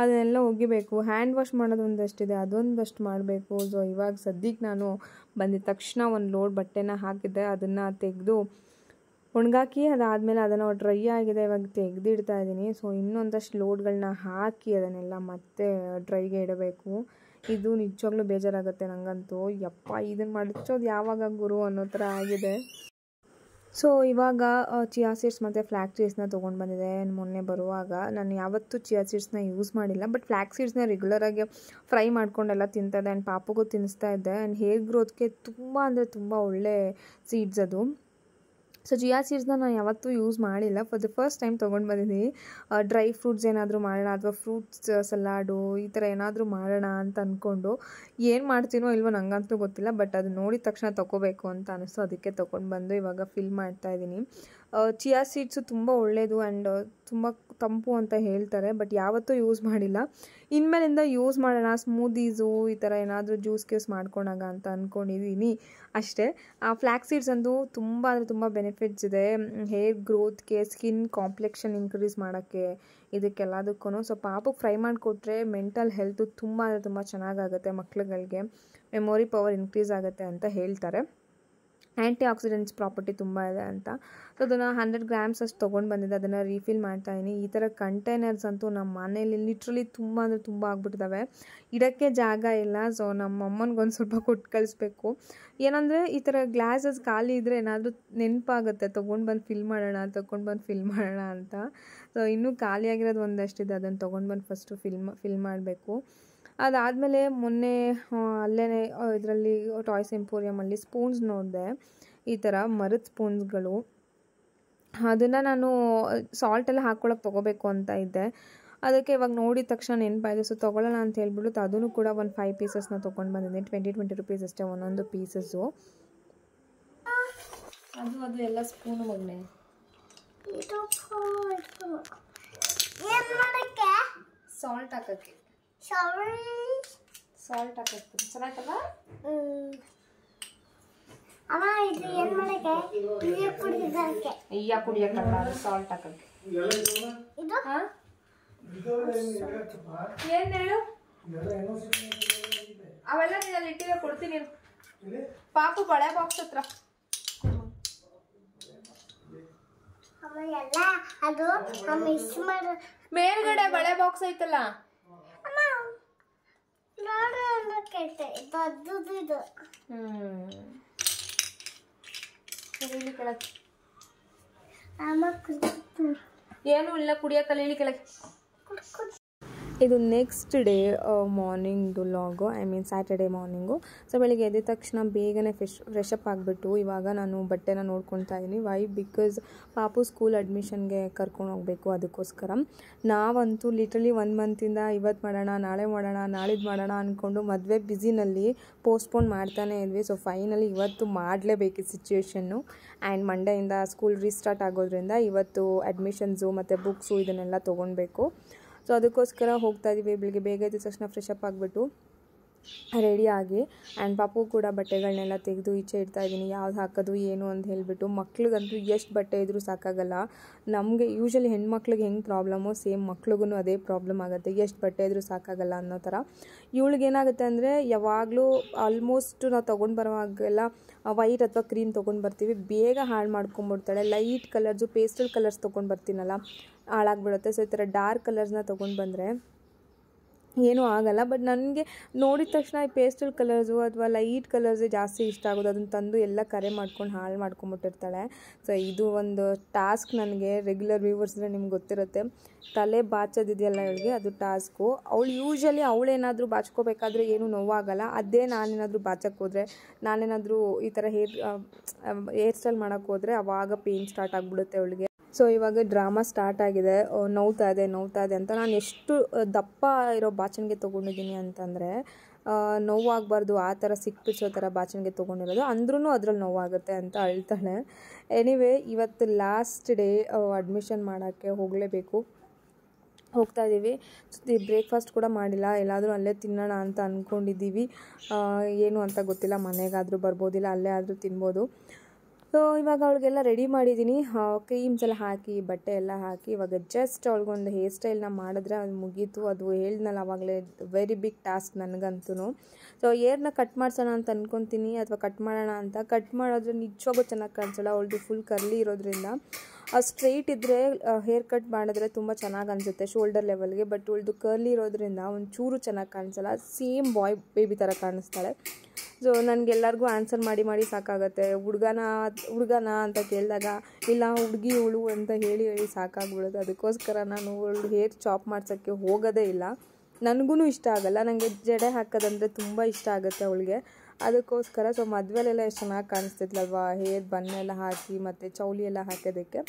ಅದನ್ನೆಲ್ಲ ಒಗಿಬೇಕು. ಹ್ಯಾಂಡ್ ವಾಶ್ ಮಾಡೋದು ಒಂದಷ್ಟಿದೆ, ಅದೊಂದಷ್ಟು ಮಾಡಬೇಕು. ಸೊ ಇವಾಗ ಸದ್ಯಕ್ಕೆ ನಾನು ಬಂದಿದ್ದ ತಕ್ಷಣ ಒಂದು ಲೋಡ್ ಬಟ್ಟೆನ ಹಾಕಿದ್ದೆ, ಅದನ್ನು ತೆಗೆದು ಒಣಗಾಕಿ ಅದಾದಮೇಲೆ ಅದನ್ನು ಡ್ರೈ ಆಗಿದೆ, ಇವಾಗ ತೆಗೆದಿಡ್ತಾ ಇದ್ದೀನಿ. ಸೊ ಇನ್ನೊಂದಷ್ಟು ಲೋಡ್ಗಳನ್ನ ಹಾಕಿ ಅದನ್ನೆಲ್ಲ ಮತ್ತೆ ಡ್ರೈಗೆ ಇಡಬೇಕು. ಇದು ನಿಜವಾಗ್ಲೂ ಬೇಜಾರಾಗುತ್ತೆ ನನಗಂತೂ. ಯಪ್ಪ, ಇದನ್ನು ಮಡಚೋದು ಯಾವಾಗ ಗುರು ಅನ್ನೋ ಥರ ಆಗಿದೆ. ಸೊ ಇವಾಗ ಚಿಯಾ ಸೀಡ್ಸ್ ಮತ್ತು ಫ್ಲ್ಯಾಕ್ಸ್ ಸೀಡ್ಸ್ನ ತೊಗೊಂಡು ಬಂದಿದೆ. ಮೊನ್ನೆ ಬರುವಾಗ ನಾನು ಯಾವತ್ತೂ ಚಿಯಾ ಸೀಡ್ಸ್ನ ಯೂಸ್ ಮಾಡಿಲ್ಲ, ಬಟ್ ಫ್ಲ್ಯಾಕ್ಸ್ ಸೀಡ್ಸ್ನ ರೆಗ್ಯುಲರಾಗಿ ಫ್ರೈ ಮಾಡ್ಕೊಂಡೆಲ್ಲ ತಿಂತಾಯಿದ್ದೆ. ಆ್ಯಂಡ್ ಪಾಪುಗೂ ತಿನ್ನಿಸ್ತಾ ಇದ್ದೆ. ಆ್ಯಂಡ್ ಹೇರ್ ಗ್ರೋತ್ಗೆ ತುಂಬ ಅಂದರೆ ತುಂಬ ಒಳ್ಳೆ ಸೀಡ್ಸ್ ಅದು. ಸೊ ಚಿಯಾ ಸೀಡ್ಸ್ನ ನಾನು ಯಾವತ್ತೂ ಯೂಸ್ ಮಾಡಿಲ್ಲ, ಫಾರ್ ದ ಫಸ್ಟ್ ಟೈಮ್ ತೊಗೊಂಡು ಬಂದಿದ್ದೀನಿ. ಡ್ರೈ ಫ್ರೂಟ್ಸ್ ಏನಾದರೂ ಮಾಡೋಣ ಅಥವಾ ಫ್ರೂಟ್ಸ್ ಸಲಾಡು ಈ ಥರ ಏನಾದರೂ ಮಾಡೋಣ ಅಂತ ಅಂದ್ಕೊಂಡು ಏನು ಮಾಡ್ತೀನೋ ಇಲ್ವೋ ನನಗಂತೂ ಗೊತ್ತಿಲ್ಲ, ಬಟ್ ಅದು ನೋಡಿದ ತಕ್ಷಣ ತೊಗೋಬೇಕು ಅಂತ ಅನಿಸ್ತು, ಅದಕ್ಕೆ ತೊಗೊಂಡು ಬಂದು ಇವಾಗ ಫಿಲ್ ಮಾಡ್ತಾಯಿದ್ದೀನಿ. ಚಿಯಾ ಸೀಡ್ಸು ತುಂಬ ಒಳ್ಳೆಯದು ಆ್ಯಂಡ್ ತುಂಬ ತಂಪು ಅಂತ ಹೇಳ್ತಾರೆ, ಬಟ್ ಯಾವತ್ತೂ ಯೂಸ್ ಮಾಡಿಲ್ಲ. ಇನ್ಮೇಲಿಂದ ಯೂಸ್ ಮಾಡೋಣ, ಸ್ಮೂದೀಸು ಈ ಥರ ಏನಾದರೂ ಜ್ಯೂಸ್ ಮಾಡ್ಕೊಂಡಾಗ ಅಂತ ಅಂದ್ಕೊಂಡಿದ್ದೀನಿ ಅಷ್ಟೇ. ಫ್ಲ್ಯಾಕ್ಸ್ ಸೀಡ್ಸ್ ಅಂತೂ ತುಂಬ ಅಂದರೆ ತುಂಬ ಬೆನಿಫಿಟ್ಸ್ ಇದೆ ಹೇರ್ ಗ್ರೋತ್ಗೆ, ಸ್ಕಿನ್ ಕಾಂಪ್ಲೆಕ್ಷನ್ ಇನ್ಕ್ರೀಸ್ ಮಾಡೋಕ್ಕೆ, ಇದಕ್ಕೆಲ್ಲದಕ್ಕೂ. ಸೊ ಪಾಪಕ್ಕೆ ಫ್ರೈ ಮಾಡಿಕೊಟ್ರೆ ಮೆಂಟಲ್ ಹೆಲ್ತು ತುಂಬ ಅಂದರೆ ತುಂಬ ಚೆನ್ನಾಗಾಗುತ್ತೆ, ಮಕ್ಳುಗಳಿಗೆ ಮೆಮೊರಿ ಪವರ್ ಇನ್ಕ್ರೀಸ್ ಆಗುತ್ತೆ ಅಂತ ಹೇಳ್ತಾರೆ. ಆ್ಯಂಟಿ ಆಕ್ಸಿಡೆಂಟ್ಸ್ ಪ್ರಾಪರ್ಟಿ ತುಂಬ ಇದೆ ಅಂತ. ಸೊ ಅದನ್ನು 100 ಗ್ರಾಮ್ಸ್ ಅಷ್ಟು ತೊಗೊಂಡು ಬಂದಿದ್ದೆ, ಅದನ್ನು ರೀಫಿಲ್ ಮಾಡ್ತಾಯಿದ್ದೀನಿ. ಈ ಥರ ಕಂಟೈನರ್ಸ್ ಅಂತೂ ನಮ್ಮ ಮನೇಲಿ ಲಿಟ್ರಲಿ ತುಂಬ ಅಂದರೆ ತುಂಬ ಆಗ್ಬಿಟ್ಟಿದ್ದಾವೆ, ಇಡೋಕ್ಕೆ ಜಾಗ ಇಲ್ಲ. ಸೊ ನಮ್ಮ ಅಮ್ಮನಿಗೊಂದು ಸ್ವಲ್ಪ ಕೊಟ್ಟು ಕಳಿಸ್ಬೇಕು. ಏನಂದರೆ ಈ ಥರ ಗ್ಲಾಸಸ್ ಖಾಲಿ ಇದ್ದರೆ ಏನಾದರೂ ನೆನಪಾಗುತ್ತೆ, ತೊಗೊಂಡು ಬಂದು ಫಿಲ್ ಮಾಡೋಣ ಅಂತ. ಸೊ ಇನ್ನೂ ಖಾಲಿಯಾಗಿರೋದು ಒಂದಷ್ಟಿದೆ, ಅದನ್ನು ತೊಗೊಂಡು ಬಂದು ಫಸ್ಟು ಫಿಲ್ ಮಾಡಬೇಕು. ಅದಾದಮೇಲೆ ಮೊನ್ನೆ ಅಲ್ಲೇ ಇದರಲ್ಲಿ ಟಾಯ್ಸ್ ಎಂಪೋರಿಯಮಲ್ಲಿ ಸ್ಪೂನ್ಸ್ ನೋಡಿದೆ, ಈ ಥರ ಮರದ ಸ್ಪೂನ್ಸ್ಗಳು. ಅದನ್ನು ನಾನು ಸಾಲ್ಟೆಲ್ಲ ಹಾಕ್ಕೊಳಕ್ಕೆ ತೊಗೋಬೇಕು ಅಂತ ಇದ್ದೆ, ಅದಕ್ಕೆ ಇವಾಗ ನೋಡಿದ ತಕ್ಷಣ ನೆನಪಾಯಿತು. ಸೊ ತೊಗೊಳ್ಳೋಣ ಅಂತ ಹೇಳ್ಬಿಟ್ಟು ಅದನ್ನು ಕೂಡ ಒಂದು 5 ಪೀಸಸ್ನ ತೊಗೊಂಡು ಬಂದಿದ್ದೀನಿ. 20 ರೂಪೀಸ್ ಅಷ್ಟೇ ಒಂದೊಂದು ಪೀಸಸ್ಸು. ಅದು ಎಲ್ಲ ಸ್ಪೂನು ಮಗನೆ ಸಾಲ್ಟ್ ಹಾಕೋಕ್ಕೆ ಚೆನ್ನಾಗಲ್ಲ. ಕುಡಿಯಕ್ಕಲ್ಲ, ಸಾಲ್ಟ್ ಹಾಕಕ್ಕೆ. ಏನ್ ಹೇಳು, ಅವೆಲ್ಲ ನೀನಲ್ಲಿ ಇಟ್ಟಿರೋ ಕೊಡ್ತೀನಿ. ಪಾಪು ಬಳೆ ಬಾಕ್ಸ್ ಹತ್ರ ಮೇಲ್ಗಡೆ ಬಳೆ ಬಾಕ್ಸ್ ಐತಲ್ಲ, ಏನು ಇಲ್ಲ ಕುಡಿಯಕ್ಕಲ್ಲ, ಹೇಳಿ ಕೆಳಗೆ. ಇದು ನೆಕ್ಸ್ಟ್ ಡೇ ಮಾರ್ನಿಂಗ್ದು log, I mean Saturday morning. So ಬೆಳಿಗ್ಗೆ ಎದ್ದ ತಕ್ಷಣ ಬೇಗನೆ ಫ್ರೆಶ್ ಅಪ್ ಆಗಿಬಿಟ್ಟು ಇವಾಗ ನಾನು ಬಟ್ಟೆನ ನೋಡ್ಕೊತಾ ಇದ್ದೀನಿ. ವೈ? ಬಿಕಾಸ್ ಪಾಪು ಸ್ಕೂಲ್ ಅಡ್ಮಿಷನ್ಗೆ ಕರ್ಕೊಂಡು ಹೋಗಬೇಕು, ಅದಕ್ಕೋಸ್ಕರ. ನಾವಂತೂ ಲಿಟ್ರಲಿ 1 ಮಂತಿಂದ ಇವತ್ತು ಮಾಡೋಣ, ನಾಳೆ ಮಾಡೋಣ, ನಾಳಿದ್ದು ಮಾಡೋಣ ಅಂದ್ಕೊಂಡು ಮದುವೆ ಬ್ಯುಸಿನಲ್ಲಿ ಪೋಸ್ಟ್ಪೋನ್ ಮಾಡ್ತಾನೆ ಇದ್ವಿ. ಸೊ ಫೈನಲಿ ಇವತ್ತು ಮಾಡಲೇಬೇಕು ಸಿಚುವೇಶನ್ನು. ಆ್ಯಂಡ್ ಮಂಡೆಯಿಂದ ಸ್ಕೂಲ್ ರೀಸ್ಟಾರ್ಟ್ ಆಗೋದ್ರಿಂದ ಇವತ್ತು ಅಡ್ಮಿಷನ್ಸು ಮತ್ತು ಬುಕ್ಸು ಇದನ್ನೆಲ್ಲ ತೊಗೊಳ್ಬೇಕು. ಸೊ ಅದಕ್ಕೋಸ್ಕರ ಹೋಗ್ತಾ ಇದ್ದೀವಿ. ಬೆಳಿಗ್ಗೆ ಬೇಗ ಎದ್ದ ತಕ್ಷಣ ಫ್ರೆಶ್ ಅಪ್ ಆಗಿಬಿಟ್ಟು ರೆಡಿಯಾಗಿ ಆ್ಯಂಡ್ ಪಾಪು ಕೂಡ ಬಟ್ಟೆಗಳನ್ನೆಲ್ಲ ತೆಗೆದು ಈಚೆ ಇಡ್ತಾ ಇದ್ದೀನಿ. ಯಾವ್ದು ಹಾಕೋದು ಏನು ಅಂತ ಹೇಳಿಬಿಟ್ಟು. ಮಕ್ಳಿಗಂತೂ ಎಷ್ಟು ಬಟ್ಟೆ ಇದ್ರೂ ಸಾಕಾಗಲ್ಲ. ನಮಗೆ ಯೂಶ್ವಲಿ ಹೆಣ್ಮಕ್ಳಿಗೆ ಹೆಂಗೆ ಪ್ರಾಬ್ಲಮ್ಮು, ಸೇಮ್ ಮಕ್ಳಿಗೂ ಅದೇ ಪ್ರಾಬ್ಲಮ್ ಆಗುತ್ತೆ, ಎಷ್ಟು ಬಟ್ಟೆ ಇದ್ರೂ ಸಾಕಾಗಲ್ಲ ಅನ್ನೋ ಥರ. ಇವಳಿಗೇನಾಗುತ್ತೆ ಅಂದರೆ ಯಾವಾಗಲೂ ಆಲ್ಮೋಸ್ಟ್ ನಾವು ತೊಗೊಂಡು ಬರುವಾಗೆಲ್ಲ ವೈಟ್ ಅಥವಾ ಕ್ರೀಮ್ ತೊಗೊಂಡು ಬರ್ತೀವಿ, ಬೇಗ ಹಾಳು ಮಾಡ್ಕೊಂಬಿಡ್ತಾಳೆ. ಲೈಟ್ ಕಲರ್ಸು, ಪೇಸ್ಟಲ್ ಕಲರ್ಸ್ ತೊಗೊಂಡು ಬರ್ತೀನಲ್ಲ, ಹಾಳಾಗ್ಬಿಡುತ್ತೆ. ಸೊ ಈ ಥರ ಡಾರ್ಕ್ ಕಲರ್ಸ್ನ ತೊಗೊಂಡು ಬಂದರೆ ಏನೂ ಆಗಲ್ಲ. ಬಟ್ ನನಗೆ ನೋಡಿದ ತಕ್ಷಣ ಈ ಪೇಸ್ಟಲ್ ಕಲರ್ಸು ಅಥವಾ ಲೈಟ್ ಕಲರ್ಸೇ ಜಾಸ್ತಿ ಇಷ್ಟ ಆಗೋದು. ಅದನ್ನು ತಂದು ಎಲ್ಲ ಕರೆ ಮಾಡ್ಕೊಂಡು ಹಾಳು ಮಾಡ್ಕೊಂಬಿಟ್ಟಿರ್ತಾಳೆ. ಸೊ ಇದು ಒಂದು ಟಾಸ್ಕ್ ನನಗೆ. ರೆಗ್ಯುಲರ್ ವ್ಯೂವರ್ಸ್ರೆ ನಿಮ್ಗೆ ಗೊತ್ತಿರುತ್ತೆ, ತಲೆ ಬಾಚೋದಿದೆಯಲ್ಲ ಇವಳಿಗೆ, ಅದು ಟಾಸ್ಕು. ಯೂಶ್ವಲಿ ಅವಳೇನಾದರೂ ಬಾಚ್ಕೋಬೇಕಾದ್ರೆ ಏನೂ ನೋವಾಗಲ್ಲ. ಅದೇ ನಾನೇನಾದರೂ ಬಾಚಕ್ಕೆ ಹೋದರೆ, ನಾನೇನಾದರೂ ಈ ಥರ ಹೇರ್ ಸ್ಟೈಲ್ ಮಾಡೋಕ್ಕೆ ಹೋದರೆ ಆವಾಗ ಪೇಯ್ನ್ ಸ್ಟಾರ್ಟ್ ಆಗಿಬಿಡುತ್ತೆ ಅವಳಿಗೆ. ಸೊ ಇವಾಗ ಡ್ರಾಮಾ ಸ್ಟಾರ್ಟ್ ಆಗಿದೆ. ನೋವ್ತಾ ಇದೆ ಅಂತ. ನಾನು ಎಷ್ಟು ದಪ್ಪ ಇರೋ ಬಾಚಣಿಗೆ ತೊಗೊಂಡಿದ್ದೀನಿ ಅಂತಂದರೆ, ನೋವಾಗಬಾರ್ದು ಆ ಥರ ಸಿಕ್ಕಿಸೋ ಥರ ಬಾಚಣಿಗೆ ತೊಗೊಂಡಿರೋದು, ಅಂದ್ರೂ ಅದ್ರಲ್ಲಿ ನೋವಾಗುತ್ತೆ ಅಂತ ಅಳ್ತಾಳೆ. ಎನಿವೇ ಇವತ್ತು ಲಾಸ್ಟ್ ಡೇ, ಅಡ್ಮಿಷನ್ ಮಾಡೋಕ್ಕೆ ಹೋಗಲೇಬೇಕು. ಹೋಗ್ತಾ ಇದ್ದೀವಿ. ಬ್ರೇಕ್ಫಾಸ್ಟ್ ಕೂಡ ಮಾಡಿಲ್ಲ, ಎಲ್ಲಾದರೂ ಅಲ್ಲೇ ತಿನ್ನೋಣ ಅಂತ ಅಂದ್ಕೊಂಡಿದ್ದೀವಿ. ಏನು ಅಂತ ಗೊತ್ತಿಲ್ಲ, ಮನೆಗಾದರೂ ಬರ್ಬೋದಿಲ್ಲ, ಅಲ್ಲೇ ಆದರೂ ತಿನ್ಬೋದು. ಸೊ ಇವಾಗ ಅವಳಿಗೆಲ್ಲ ರೆಡಿ ಮಾಡಿದ್ದೀನಿ. ಕ್ರೀಮ್ಸ್ ಎಲ್ಲ ಹಾಕಿ, ಬಟ್ಟೆ ಎಲ್ಲ ಹಾಕಿ, ಇವಾಗ ಜಸ್ಟ್ ಅವಳಿಗೊಂದು ಹೇರ್ ಸ್ಟೈಲ್ನ ಮಾಡಿದ್ರೆ ಅದು ಮುಗೀತು. ಅದು ಹೇಳ್ದನಲ್ಲ ಆವಾಗಲೇ, ವೆರಿ ಬಿಗ್ ಟಾಸ್ಕ್ ನನಗಂತೂ. ಸೊ ಹೇರ್ನ ಕಟ್ ಮಾಡ್ಸೋಣ ಅಂತ ಅಂದ್ಕೊತೀನಿ, ಅಥವಾ ಕಟ್ ಮಾಡೋಣ ಅಂತ. ಕಟ್ ಮಾಡಿದ್ರೆ ನಿಜವಾಗೂ ಚೆನ್ನಾಗಿ ಕಾಣಿಸಲ್ಲ. ಅವಳದು ಫುಲ್ ಕರ್ಲಿ ಇರೋದ್ರಿಂದ. ಸ್ಟ್ರೈಟ್ ಇದ್ದರೆ ಹೇರ್ ಕಟ್ ಮಾಡಿದ್ರೆ ತುಂಬ ಚೆನ್ನಾಗಿ ಅನಿಸುತ್ತೆ ಶೋಲ್ಡರ್ ಲೆವೆಲ್ಗೆ. ಬಟ್ ಅವಳದು ಕರ್ಲಿ ಇರೋದ್ರಿಂದ ಒಂಚೂರು ಚೆನ್ನಾಗಿ ಕಾಣಿಸಲ್ಲ, ಸೇಮ್ ಬಾಯ್ ಬೇಬಿ ಥರ ಕಾಣಿಸ್ತಾಳೆ. ಸೊ ನನಗೆಲ್ಲರಿಗೂ ಆನ್ಸರ್ ಮಾಡಿ ಸಾಕಾಗುತ್ತೆ. ಹುಡುಗನ ಅಂತ ಕೇಳಿದಾಗ ಇಲ್ಲ ಹುಡುಗಿ ಇವಳು ಅಂತ ಹೇಳಿ ಸಾಕಾಗ್ಬಿಡೋದು. ಅದಕ್ಕೋಸ್ಕರ ನಾನು ಅವಳು ಹೇರ್ ಚಾಪ್ ಮಾಡ್ಸೋಕ್ಕೆ ಹೋಗೋದೇ ಇಲ್ಲ. ನನಗೂ ಇಷ್ಟ ಆಗಲ್ಲ, ನನಗೆ ಜಡೆ ಹಾಕೋದಂದರೆ ತುಂಬ ಇಷ್ಟ ಆಗುತ್ತೆ ಅವಳಿಗೆ, ಅದಕ್ಕೋಸ್ಕರ. ಸೊ ಮದುವೆಲೆಲ್ಲ ಎಷ್ಟು ಚೆನ್ನಾಗಿ ಕಾಣಿಸ್ತಿದ್ಲಲ್ವ, ಹೇರ್ ಬನ್ನೆಲ್ಲ ಹಾಕಿ ಮತ್ತು ಚೌಲಿ ಎಲ್ಲ ಹಾಕೋದಕ್ಕೆ.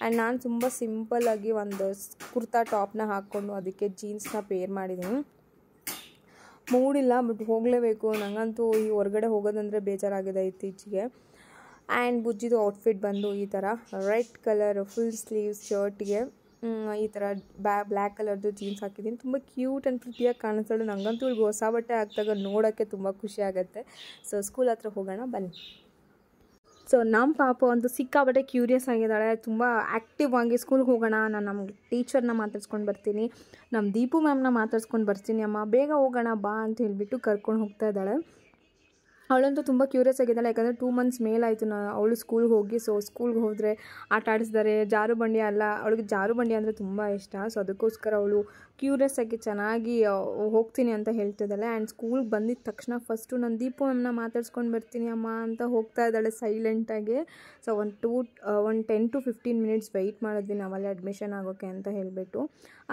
ಆ್ಯಂಡ್ ನಾನು ತುಂಬ ಸಿಂಪಲ್ಲಾಗಿ ಒಂದು ಕುರ್ತಾ ಟಾಪ್ನ ಹಾಕ್ಕೊಂಡು ಅದಕ್ಕೆ ಜೀನ್ಸ್ನ ಪೇರ್ ಮಾಡಿದ್ದೀನಿ. ಮೂಡಿಲ್ಲ, ಬಟ್ ಹೋಗಲೇಬೇಕು. ನನಗಂತೂ ಈ ಹೊರಗಡೆ ಹೋಗೋದಂದರೆ ಬೇಜಾರಾಗಿದೆ ಇತ್ತೀಚೆಗೆ. ಆ್ಯಂಡ್ ಬುಜ್ಜಿದು ಔಟ್ಫಿಟ್ ಬಂದು ಈ ಥರ ರೆಡ್ ಕಲರ್ ಫುಲ್ ಸ್ಲೀವ್ಸ್ ಶರ್ಟ್ಗೆ ಈ ಥರ ಬ್ಲ್ಯಾಕ್ ಕಲರ್ದು ಜೀನ್ಸ್ ಹಾಕಿದ್ದೀನಿ. ತುಂಬ ಕ್ಯೂಟ್ ಆ್ಯಂಡ್ ಪ್ರಿಟಿಯಾಗಿ ಕಾಣಿಸ್ತಾಳೆ. ನನಗಂತೂ ಇವ್ಳಿಗೆ ಹೊಸ ಬಟ್ಟೆ ಹಾಕಿದಾಗ ನೋಡೋಕ್ಕೆ ತುಂಬ ಖುಷಿ ಆಗುತ್ತೆ. ಸೊ ಸ್ಕೂಲ್ ಹತ್ರ ಹೋಗೋಣ ಬನ್ನಿ. ಸೊ ನಮ್ಮ ಪಾಪು ಅಂತೂ ಸಿಕ್ಕಾಬಟ್ಟೆ ಕ್ಯೂರಿಯಸ್ ಆಗಿದ್ದಾಳೆ, ತುಂಬ ಆ್ಯಕ್ಟಿವ್ ಆಗಿ. ಸ್ಕೂಲ್ಗೆ ಹೋಗೋಣ, ನಾನು ನಮ್ಮ ಟೀಚರ್ನ ಮಾತಾಡ್ಸ್ಕೊಂಡು ಬರ್ತೀನಿ, ನಮ್ಮ ದೀಪು ಮ್ಯಾಮ್ನ ಮಾತಾಡ್ಸ್ಕೊಂಡು ಬರ್ತೀನಿ ಅಮ್ಮ, ಬೇಗ ಹೋಗೋಣ ಬಾ ಅಂತ ಹೇಳಿಬಿಟ್ಟು ಕರ್ಕೊಂಡು ಹೋಗ್ತಾ ಇದ್ದಾಳೆ. ಅವಳಂತೂ ತುಂಬ ಕ್ಯೂರಿಯಸ್ ಆಗಿದ್ದಾಳೆ, ಯಾಕಂದರೆ 2 ಮಂತ್ಸ್ ಮೇಲಾಯಿತು ಅವಳು ಸ್ಕೂಲ್ಗೆ ಹೋಗಿ. ಸೊ ಸ್ಕೂಲ್ಗೆ ಹೋದರೆ ಆಟ ಆಡಿಸ್ತಾರೆ, ಜಾರುಬಂಡಿ ಅಲ್ಲ, ಅವಳಿಗೆ ಜಾರುಬಂಡಿ ಅಂದರೆ ತುಂಬ ಇಷ್ಟ. ಸೊ ಅದಕ್ಕೋಸ್ಕರ ಅವಳು ಕ್ಯೂರಿಯಸ್ ಆಗಿ ಚೆನ್ನಾಗಿ ಹೋಗ್ತೀನಿ ಅಂತ ಹೇಳ್ತಿದ್ದಾಳೆ. ಆ್ಯಂಡ್ ಸ್ಕೂಲ್ಗೆ ಬಂದಿದ್ದ ತಕ್ಷಣ ಫಸ್ಟು ನಾನು ದೀಪು ಮ್ಯಾಮ್ನ ಮಾತಾಡ್ಸ್ಕೊಂಡು ಬರ್ತೀನಿ ಅಮ್ಮ ಅಂತ ಹೋಗ್ತಾ ಇದ್ದಾಳೆ ಸೈಲೆಂಟಾಗಿ. ಸೊ ಒಂದು 10 to 15 ಮಿನಿಟ್ಸ್ ವೆಯ್ಟ್ ಮಾಡಿದ್ವಿ ನಾವಲ್ಲೇ ಅಡ್ಮಿಷನ್ ಆಗೋಕ್ಕೆ ಅಂತ ಹೇಳಿಬಿಟ್ಟು.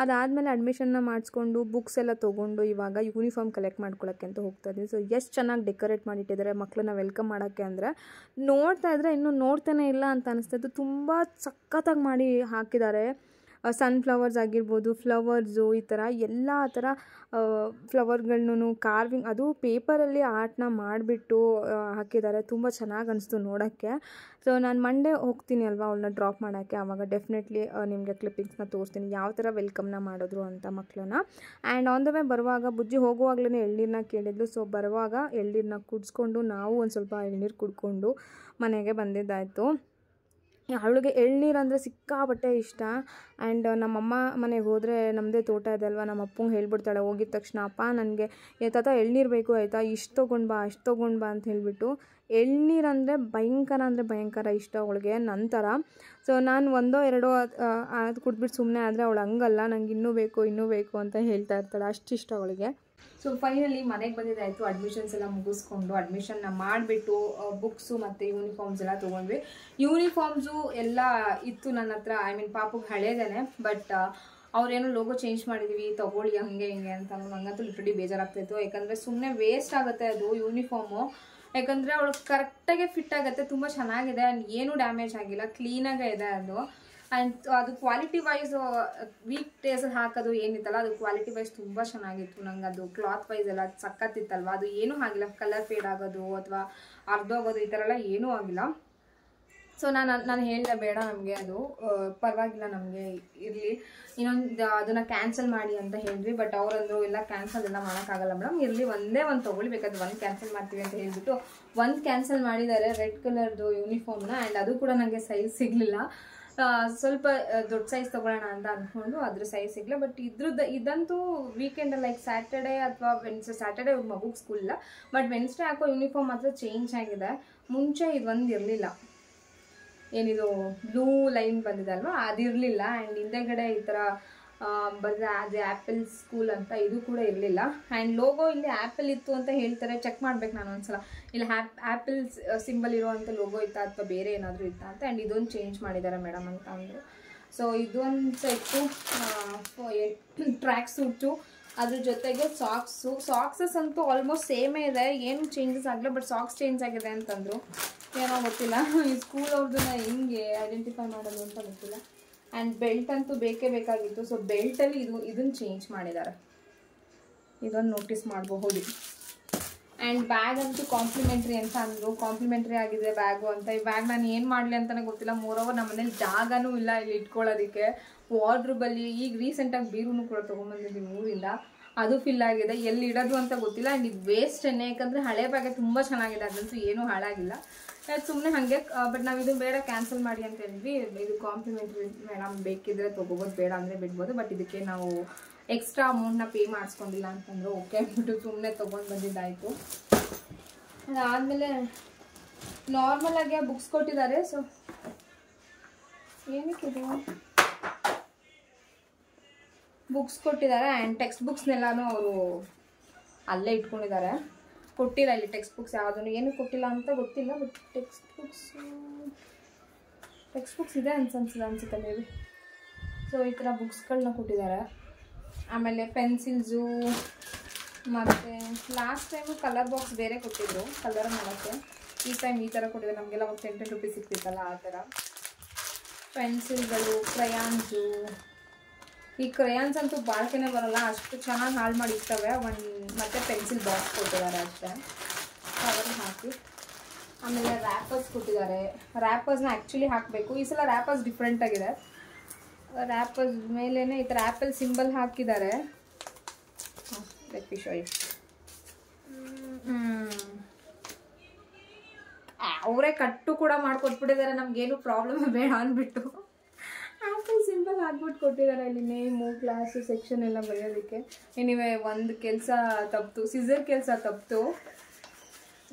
ಅದಾದಮೇಲೆ ಅಡ್ಮಿಷನ್ನ ಮಾಡಿಸ್ಕೊಂಡು ಬುಕ್ಸ್ ಎಲ್ಲ ತೊಗೊಂಡು ಇವಾಗ ಯೂನಿಫಾರ್ಮ್ ಕಲೆಕ್ಟ್ ಮಾಡ್ಕೊಳ್ಳೋಕ್ಕೆ ಅಂತ ಹೋಗ್ತಾ ಇದ್ವಿ. ಸೊ ಎಷ್ಟು ಚೆನ್ನಾಗಿ ಡೆಕೋರೇಟ್ ಮಾಡಿಟ್ಟಿದ್ದಾರೆ ಮಕ್ಕಳನ್ನ ವೆಲ್ಕಮ್ ಮಾಡೋಕ್ಕೆ ಅಂದರೆ, ನೋಡ್ತಾ ಇದ್ದರೆ ಇನ್ನೂ ನೋಡ್ತಾನೆ ಇಲ್ಲ ಅಂತ ಅನಿಸ್ತಾಯಿತ್ತು. ತುಂಬ ಸಖತ್ತಾಗಿ ಮಾಡಿ ಹಾಕಿದ್ದಾರೆ. ಸನ್ಫ್ಲವರ್ಸ್ ಆಗಿರ್ಬೋದು, ಫ್ಲವರ್ಸು, ಈ ಥರ ಎಲ್ಲ ಥರ ಫ್ಲವರ್ಗಳನ್ನೂ ಕಾರ್ವಿಂಗ್, ಅದು ಪೇಪರಲ್ಲಿ ಆರ್ಟ್ನ ಮಾಡಿಬಿಟ್ಟು ಹಾಕಿದ್ದಾರೆ. ತುಂಬ ಚೆನ್ನಾಗಿ ಅನಿಸ್ತು ನೋಡೋಕ್ಕೆ. ಸೊ ನಾನು ಮಂಡೇ ಹೋಗ್ತೀನಿ ಅಲ್ವಾ ಅವಳನ್ನ ಡ್ರಾಪ್ ಮಾಡೋಕ್ಕೆ, ಆವಾಗ ಡೆಫಿನೆಟ್ಲಿ ನಿಮಗೆ ಕ್ಲಿಪ್ಪಿಂಗ್ಸ್ನ ತೋರಿಸ್ತೀನಿ ಯಾವ ಥರ ವೆಲ್ಕಮ್ನ ಮಾಡಿದ್ರು ಅಂತ ಮಕ್ಕಳನ್ನ. ಆ್ಯಂಡ್ ಆನ್ ದ ವೇ ಬರುವಾಗ ಬುಜ್ಜಿ ಹೋಗುವಾಗಲೇ ಎಳ್ನೀರನ್ನ ಕೇಳಿದ್ಲು. ಸೊ ಬರುವಾಗ ಎಳ್ನೀರನ್ನ ಕುಡಿಸ್ಕೊಂಡು ನಾವು ಒಂದು ಸ್ವಲ್ಪ ಎಳ್ನೀರು ಕುಡ್ಕೊಂಡು ಮನೆಗೆ ಬಂದಿದ್ದಾಯಿತು. ಅವಳಿಗೆ ಎಳ್ನೀರು ಅಂದರೆ ಸಿಕ್ಕಾಪಟ್ಟೆ ಇಷ್ಟ. ಆ್ಯಂಡ್ ನಮ್ಮಮ್ಮ ಮನೆಗೆ ಹೋದರೆ ನಮ್ಮದೇ ತೋಟ ಇದೆ ಅಲ್ವಾ, ನಮ್ಮ ಅಪ್ಪಂಗೆ ಹೇಳ್ಬಿಡ್ತಾಳೆ ಹೋಗಿದ ತಕ್ಷಣ, ಅಪ್ಪ ನನಗೆ ತಾತ ಎಳ್ನೀರು ಬೇಕು ಆಯಿತಾ, ಇಷ್ಟು ತೊಗೊಂಡು ಬಾ ಅಷ್ಟು ತೊಗೊಂಡು ಬಾ ಅಂತ ಹೇಳಿಬಿಟ್ಟು. ಎಳ್ನೀರು ಅಂದರೆ ಭಯಂಕರ ಇಷ್ಟ ಅವಳಿಗೆ ನಂತರ. ಸೊ ನಾನು 1-2 ಅದು ಕುಡಿದ್ಬಿಟ್ಟು ಸುಮ್ಮನೆ ಆದರೆ ಅವಳು ಹಂಗಲ್ಲ, ನಂಗೆ ಇನ್ನೂ ಬೇಕು ಅಂತ ಹೇಳ್ತಾ ಇರ್ತಾಳೆ, ಅಷ್ಟು ಇಷ್ಟ ಅವಳಿಗೆ. ಸೊ ಫೈನಲಿ ಮನೆಗೆ ಬಂದಿದ್ದಾಯಿತು. ಅಡ್ಮಿಷನ್ಸ್ ಎಲ್ಲ ಮುಗಿಸ್ಕೊಂಡು ಅಡ್ಮಿಷನ್ನ ಮಾಡಿಬಿಟ್ಟು ಬುಕ್ಸು ಮತ್ತು ಯೂನಿಫಾರ್ಮ್ಸ್ ಎಲ್ಲ ತೊಗೊಂಡ್ವಿ. ಯೂನಿಫಾರ್ಮ್ಸು ಎಲ್ಲ ಇತ್ತು ನನ್ನ ಹತ್ರ, ಐ ಮೀನ್ ಪಾಪುಗೆ ಹಳೇದೇನೆ. ಬಟ್ ಅವ್ರೇನೋ ಲೋಗೋ ಚೇಂಜ್ ಮಾಡಿದೀವಿ ತಗೊಳ್ಳಿ ಹಂಗೆ ಹಿಂಗೆ ಅಂತ ನಂಗಂತೂ ಲಿಟ್ರಲಿ ಬೇಜಾರಾಗ್ತಾಯಿತ್ತು. ಯಾಕಂದರೆ ಸುಮ್ಮನೆ ವೇಸ್ಟ್ ಆಗುತ್ತೆ ಅದು ಯೂನಿಫಾರ್ಮು. ಯಾಕಂದರೆ ಅವಳಿಗೆ ಕರೆಕ್ಟಾಗೆ ಫಿಟ್ ಆಗುತ್ತೆ, ತುಂಬ ಚೆನ್ನಾಗಿದೆ ಆ್ಯಂಡ್ ಏನೂ ಡ್ಯಾಮೇಜ್ ಆಗಿಲ್ಲ, ಕ್ಲೀನಾಗೇ ಇದೆ ಅದು. ಆ್ಯಂಡ್ ಅದು ಕ್ವಾಲಿಟಿ ವೈಸ್ ವೀಕ್ ಡೇಸಲ್ಲಿ ಹಾಕೋದು ಏನಿತ್ತಲ್ಲ ಅದು ಕ್ವಾಲಿಟಿ ವೈಸ್ ತುಂಬ ಚೆನ್ನಾಗಿತ್ತು. ನಂಗೆ ಅದು ಕ್ಲಾತ್ ವೈಸ್ ಎಲ್ಲ ಸಕ್ಕತ್ತಿತ್ತಲ್ವ, ಅದು ಏನೂ ಆಗಿಲ್ಲ, ಕಲರ್ ಫೇಡ್ ಆಗೋದು ಅಥವಾ ಅರ್ಧೋಗೋದು ಈ ಥರ ಎಲ್ಲ ಏನೂ ಆಗಿಲ್ಲ. ಸೊ ನಾನು ಹೇಳಿದೆ ಬೇಡ ನಮಗೆ ಅದು ಪರವಾಗಿಲ್ಲ ನಮಗೆ ಇರಲಿ, ಇನ್ನೊಂದು ಅದನ್ನು ಕ್ಯಾನ್ಸಲ್ ಮಾಡಿ ಅಂತ ಹೇಳಿದ್ವಿ. ಬಟ್ ಅವರಂದ್ರು ಇಲ್ಲ ಕ್ಯಾನ್ಸಲ್ ಎಲ್ಲ ಮಾಡೋಕ್ಕಾಗಲ್ಲ ಮೇಡಮ್, ಇರಲಿ ಒಂದೇ ಒಂದು ತೊಗೊಳ್ಳಿ, ಬೇಕಾದ್ರೆ ಒಂದು ಕ್ಯಾನ್ಸಲ್ ಮಾಡ್ತೀವಿ ಅಂತ ಹೇಳಿಬಿಟ್ಟು ಒಂದು ಕ್ಯಾನ್ಸಲ್ ಮಾಡಿದ್ದಾರೆ ರೆಡ್ ಕಲರ್ದು ಯೂನಿಫಾರ್ಮ್ನ. ಆ್ಯಂಡ್ ಅದು ಕೂಡ ನನಗೆ ಸೈಜ್ ಸಿಗಲಿಲ್ಲ, ಸ್ವಲ್ಪ ದೊಡ್ಡ ಸೈಜ್ ತೊಗೊಳ್ಳೋಣ ಅಂತ ಅಂದ್ಕೊಂಡು ಅದ್ರ ಸೈಜ್ ಸಿಗಲ್ಲ. ಬಟ್ ಇದಂತೂ ವೀಕೆಂಡ್ ಲೈಕ್ ಸ್ಯಾಟರ್ಡೇ ಅಥವಾ ಸ್ಯಾಟರ್ಡೇ ಮಗುಗೆ ಸ್ಕೂಲ್ ಇಲ್ಲ, ಬಟ್ ವೆನ್ಸ್ಡೇ ಹಾಕೋ ಯೂನಿಫಾರ್ಮ್ ಮಾತ್ರ ಚೇಂಜ್ ಆಗಿದೆ. ಮುಂಚೆ ಇದೊಂದು ಇರಲಿಲ್ಲ, ಏನಿದು ಬ್ಲೂ ಲೈನ್ ಬಂದಿದೆ ಅಲ್ವಾ ಅದಿರಲಿಲ್ಲ. ಆ್ಯಂಡ್ ಹಿಂದೆಗಡೆ ಈ ಥರ ಬಂದರೆ ಅದು ಆ್ಯಪಲ್ ಸ್ಕೂಲ್ ಅಂತ ಇದು ಕೂಡ ಇರಲಿಲ್ಲ. ಆ್ಯಂಡ್ ಲೋಗೋ ಇಲ್ಲಿ ಆ್ಯಪಲ್ ಇತ್ತು ಅಂತ ಹೇಳ್ತಾರೆ, ಚೆಕ್ ಮಾಡ್ಬೇಕು ನಾನು ಒಂದ್ಸಲ, ಇಲ್ಲಿ ಆ್ಯಪಲ್ ಸಿಂಬಲ್ ಇರುವಂಥ ಲೋಗೋ ಇತ್ತಾ ಅಥವಾ ಬೇರೆ ಏನಾದರೂ ಇತ್ತಾ ಅಂತ. ಆ್ಯಂಡ್ ಇದೊಂದು ಚೇಂಜ್ ಮಾಡಿದ್ದಾರೆ ಮೇಡಮ್ ಅಂತ ಅಂದರು. ಸೊ ಇದೊಂದು ಸೆಟ್ಟು ಟ್ರ್ಯಾಕ್ ಸೂಟು, ಅದ್ರ ಜೊತೆಗೆ ಸಾಕ್ಸಸ್ ಅಂತೂ ಆಲ್ಮೋಸ್ಟ್ ಸೇಮೇ ಇದೆ, ಏನು ಚೇಂಜಸ್ ಆಗಿಲ್ಲ. ಬಟ್ ಸಾಕ್ಸ್ ಚೇಂಜ್ ಆಗಿದೆ ಅಂತಂದರು, ಏನೋ ಗೊತ್ತಿಲ್ಲ ಈ ಸ್ಕೂಲ್ ಅವ್ರದ್ದನ್ನ ಹೆಂಗೆ ಐಡೆಂಟಿಫೈ ಮಾಡೋದು ಅಂತ ಗೊತ್ತಿಲ್ಲ. ಆ್ಯಂಡ್ ಬೆಲ್ಟ್ ಅಂತೂ ಬೇಕೇ ಬೇಕಾಗಿತ್ತು. ಸೊ ಬೆಲ್ಟಲ್ಲಿ ಇದನ್ನು ಚೇಂಜ್ ಮಾಡಿದ್ದಾರೆ, ಇದೊಂದು ನೋಟಿಸ್ ಮಾಡಬಹುದು. ಆ್ಯಂಡ್ ಬ್ಯಾಗ್ ಅಂತೂ ಕಾಂಪ್ಲಿಮೆಂಟ್ರಿ ಅಂತ ಅಂದರು, ಕಾಂಪ್ಲಿಮೆಂಟ್ರಿ ಆಗಿದೆ ಬ್ಯಾಗು ಅಂತ. ಈ ಬ್ಯಾಗ್ ನಾನು ಏನು ಮಾಡಲಿ ಅಂತಲೇ ಗೊತ್ತಿಲ್ಲ. ಮೋರೋವರ್ ನಮ್ಮ ಮನೇಲಿ ಜಾಗನೂ ಇಲ್ಲ ಇಲ್ಲಿ ಇಟ್ಕೊಳ್ಳೋದಕ್ಕೆ. ವಾರ್ಡ್ರೂಬಲ್ಲಿ ಈಗ ರೀಸೆಂಟಾಗಿ ಬೀರೂ ಕೂಡ ತೊಗೊಂಬಂದಿದ್ದೀನಿ ಊರಿಂದ, ಅದು ಫಿಲ್ ಆಗಿದೆ, ಎಲ್ಲಿ ಇಡೋದು ಅಂತ ಗೊತ್ತಿಲ್ಲ. ಆ್ಯಂಡ್ ಇದು ವೇಸ್ಟನ್ನೇ, ಯಾಕಂದರೆ ಹಳೆ ಬ್ಯಾಗೆ ತುಂಬ ಚೆನ್ನಾಗಿದೆ, ಅದಂತೂ ಏನೂ ಹಾಳಾಗಿಲ್ಲ. ಸುಮ್ಮನೆ ಹಾಗೆ. ಬಟ್ ನಾವು ಇದು ಬೇಡ ಕ್ಯಾನ್ಸಲ್ ಮಾಡಿ ಅಂತ ಹೇಳಿದ್ವಿ. ಇದು ಕಾಂಪ್ಲಿಮೆಂಟ್ರಿ ಮೇಡಮ್, ಬೇಕಿದ್ರೆ ತೊಗೋಬೋದು, ಬೇಡ ಅಂದರೆ ಬಿಡ್ಬೋದು. ಬಟ್ ಇದಕ್ಕೆ ನಾವು ಎಕ್ಸ್ಟ್ರಾ ಅಮೌಂಟ್ನ ಪೇ ಮಾಡಿಸ್ಕೊಂಡಿಲ್ಲ ಅಂತಂದ್ರು. ಓಕೆ ಅಂದ್ಬಿಟ್ಟು ಸುಮ್ಮನೆ ತೊಗೊಂಡು ಬಂದಿದ್ದಾಯಿತು. ಅದಾದಮೇಲೆ ನಾರ್ಮಲಾಗಿ ಬುಕ್ಸ್ ಕೊಟ್ಟಿದ್ದಾರೆ. ಸೊ ಏನಕ್ಕಿದು ಬುಕ್ಸ್ ಕೊಟ್ಟಿದ್ದಾರೆ ಆ್ಯಂಡ್ ಟೆಕ್ಸ್ಟ್ ಬುಕ್ಸ್ನೆಲ್ಲನೂ ಅವರು ಅಲ್ಲೇ ಇಟ್ಕೊಂಡಿದ್ದಾರೆ. ಕೊಟ್ಟಿಲ್ಲ ಇಲ್ಲಿ ಟೆಕ್ಸ್ಟ್ ಬುಕ್ಸ್ ಯಾವುದನ್ನು, ಏನು ಕೊಟ್ಟಿಲ್ಲ ಅಂತ ಗೊತ್ತಿಲ್ಲ. ಬಟ್ ಟೆಕ್ಸ್ಟ್ ಬುಕ್ಸ್ ಇದೆ ಅನ್ಸುತ್ತೆ ಮೇ ಬಿ. ಸೊ ಈ ಥರ ಬುಕ್ಸ್ಗಳನ್ನ ಕೊಟ್ಟಿದ್ದಾರೆ. ಆಮೇಲೆ ಪೆನ್ಸಿಲ್ಸು, ಮತ್ತು ಲಾಸ್ಟ್ ಟೈಮು ಕಲರ್ ಬಾಕ್ಸ್ ಬೇರೆ ಕೊಟ್ಟಿದ್ರು ಕಲರ್ ಮಾಡೋಕ್ಕೆ, ಈ ಟೈಮ್ ಈ ಥರ ಕೊಟ್ಟಿದ್ದಾರೆ. ನಮಗೆಲ್ಲ ಒಂದು 10 ರೂಪೀಸ್ ಸಿಗ್ತಿತ್ತಲ್ಲ ಆ ಥರ. ಪೆನ್ಸಿಲ್ಗಳು, ಕ್ರಯಾನ್ಸು, ಈ ಕ್ರಯಾನ್ಸ್ ಅಂತೂ ಬಾಳ್ಕೆನೇ ಬರೋಲ್ಲ, ಅಷ್ಟು ಚೆನ್ನಾಗಿ ಹಾಳು ಮಾಡಿ ಇರ್ತವೆ. ಮತ್ತು ಪೆನ್ಸಿಲ್ ಬಾಕ್ಸ್ ಕೊಟ್ಟಿದ್ದಾರೆ ಅಷ್ಟೇ, ಕವರ್ ಹಾಕಿ. ಆಮೇಲೆ ರ್ಯಾಪರ್ಸ್ ಕೊಟ್ಟಿದ್ದಾರೆ. ರ್ಯಾಪರ್ಸ್ನ ಆ್ಯಕ್ಚುಲಿ ಹಾಕಬೇಕು, ಈ ಸಲ ರ್ಯಾಪರ್ಸ್ ಡಿಫ್ರೆಂಟ್ ಆಗಿದೆ. ರ್ಯಾಪರ್ಸ್ ಮೇಲೇ ಈ ಥರ ಆ್ಯಪಲ್ ಸಿಂಬಲ್ ಹಾಕಿದ್ದಾರೆ. ಅವರೇ ಕಟ್ಟು ಕೂಡ ಮಾಡಿಕೊಟ್ಬಿಟ್ಟಿದ್ದಾರೆ, ನಮಗೇನು ಪ್ರಾಬ್ಲಮ್ ಬೇಡ ಅಂದ್ಬಿಟ್ಟು ಆ್ಯಪಲ್ ಸಿಂಬಲ್ ಹಾಕ್ಬಿಟ್ಟು ಕೊಟ್ಟಿದ್ದಾರೆ. ಇಲ್ಲಿ ನೇಮು, ಕ್ಲಾಸು, ಸೆಕ್ಷನ್ ಎಲ್ಲ ಬರೆಯೋದಕ್ಕೆ. ಎನಿವೆ ಒಂದು ಕೆಲಸ ತಪ್ಪಿತು, ಸಿಸರ್ ಕೆಲಸ ತಪ್ಪಿತು.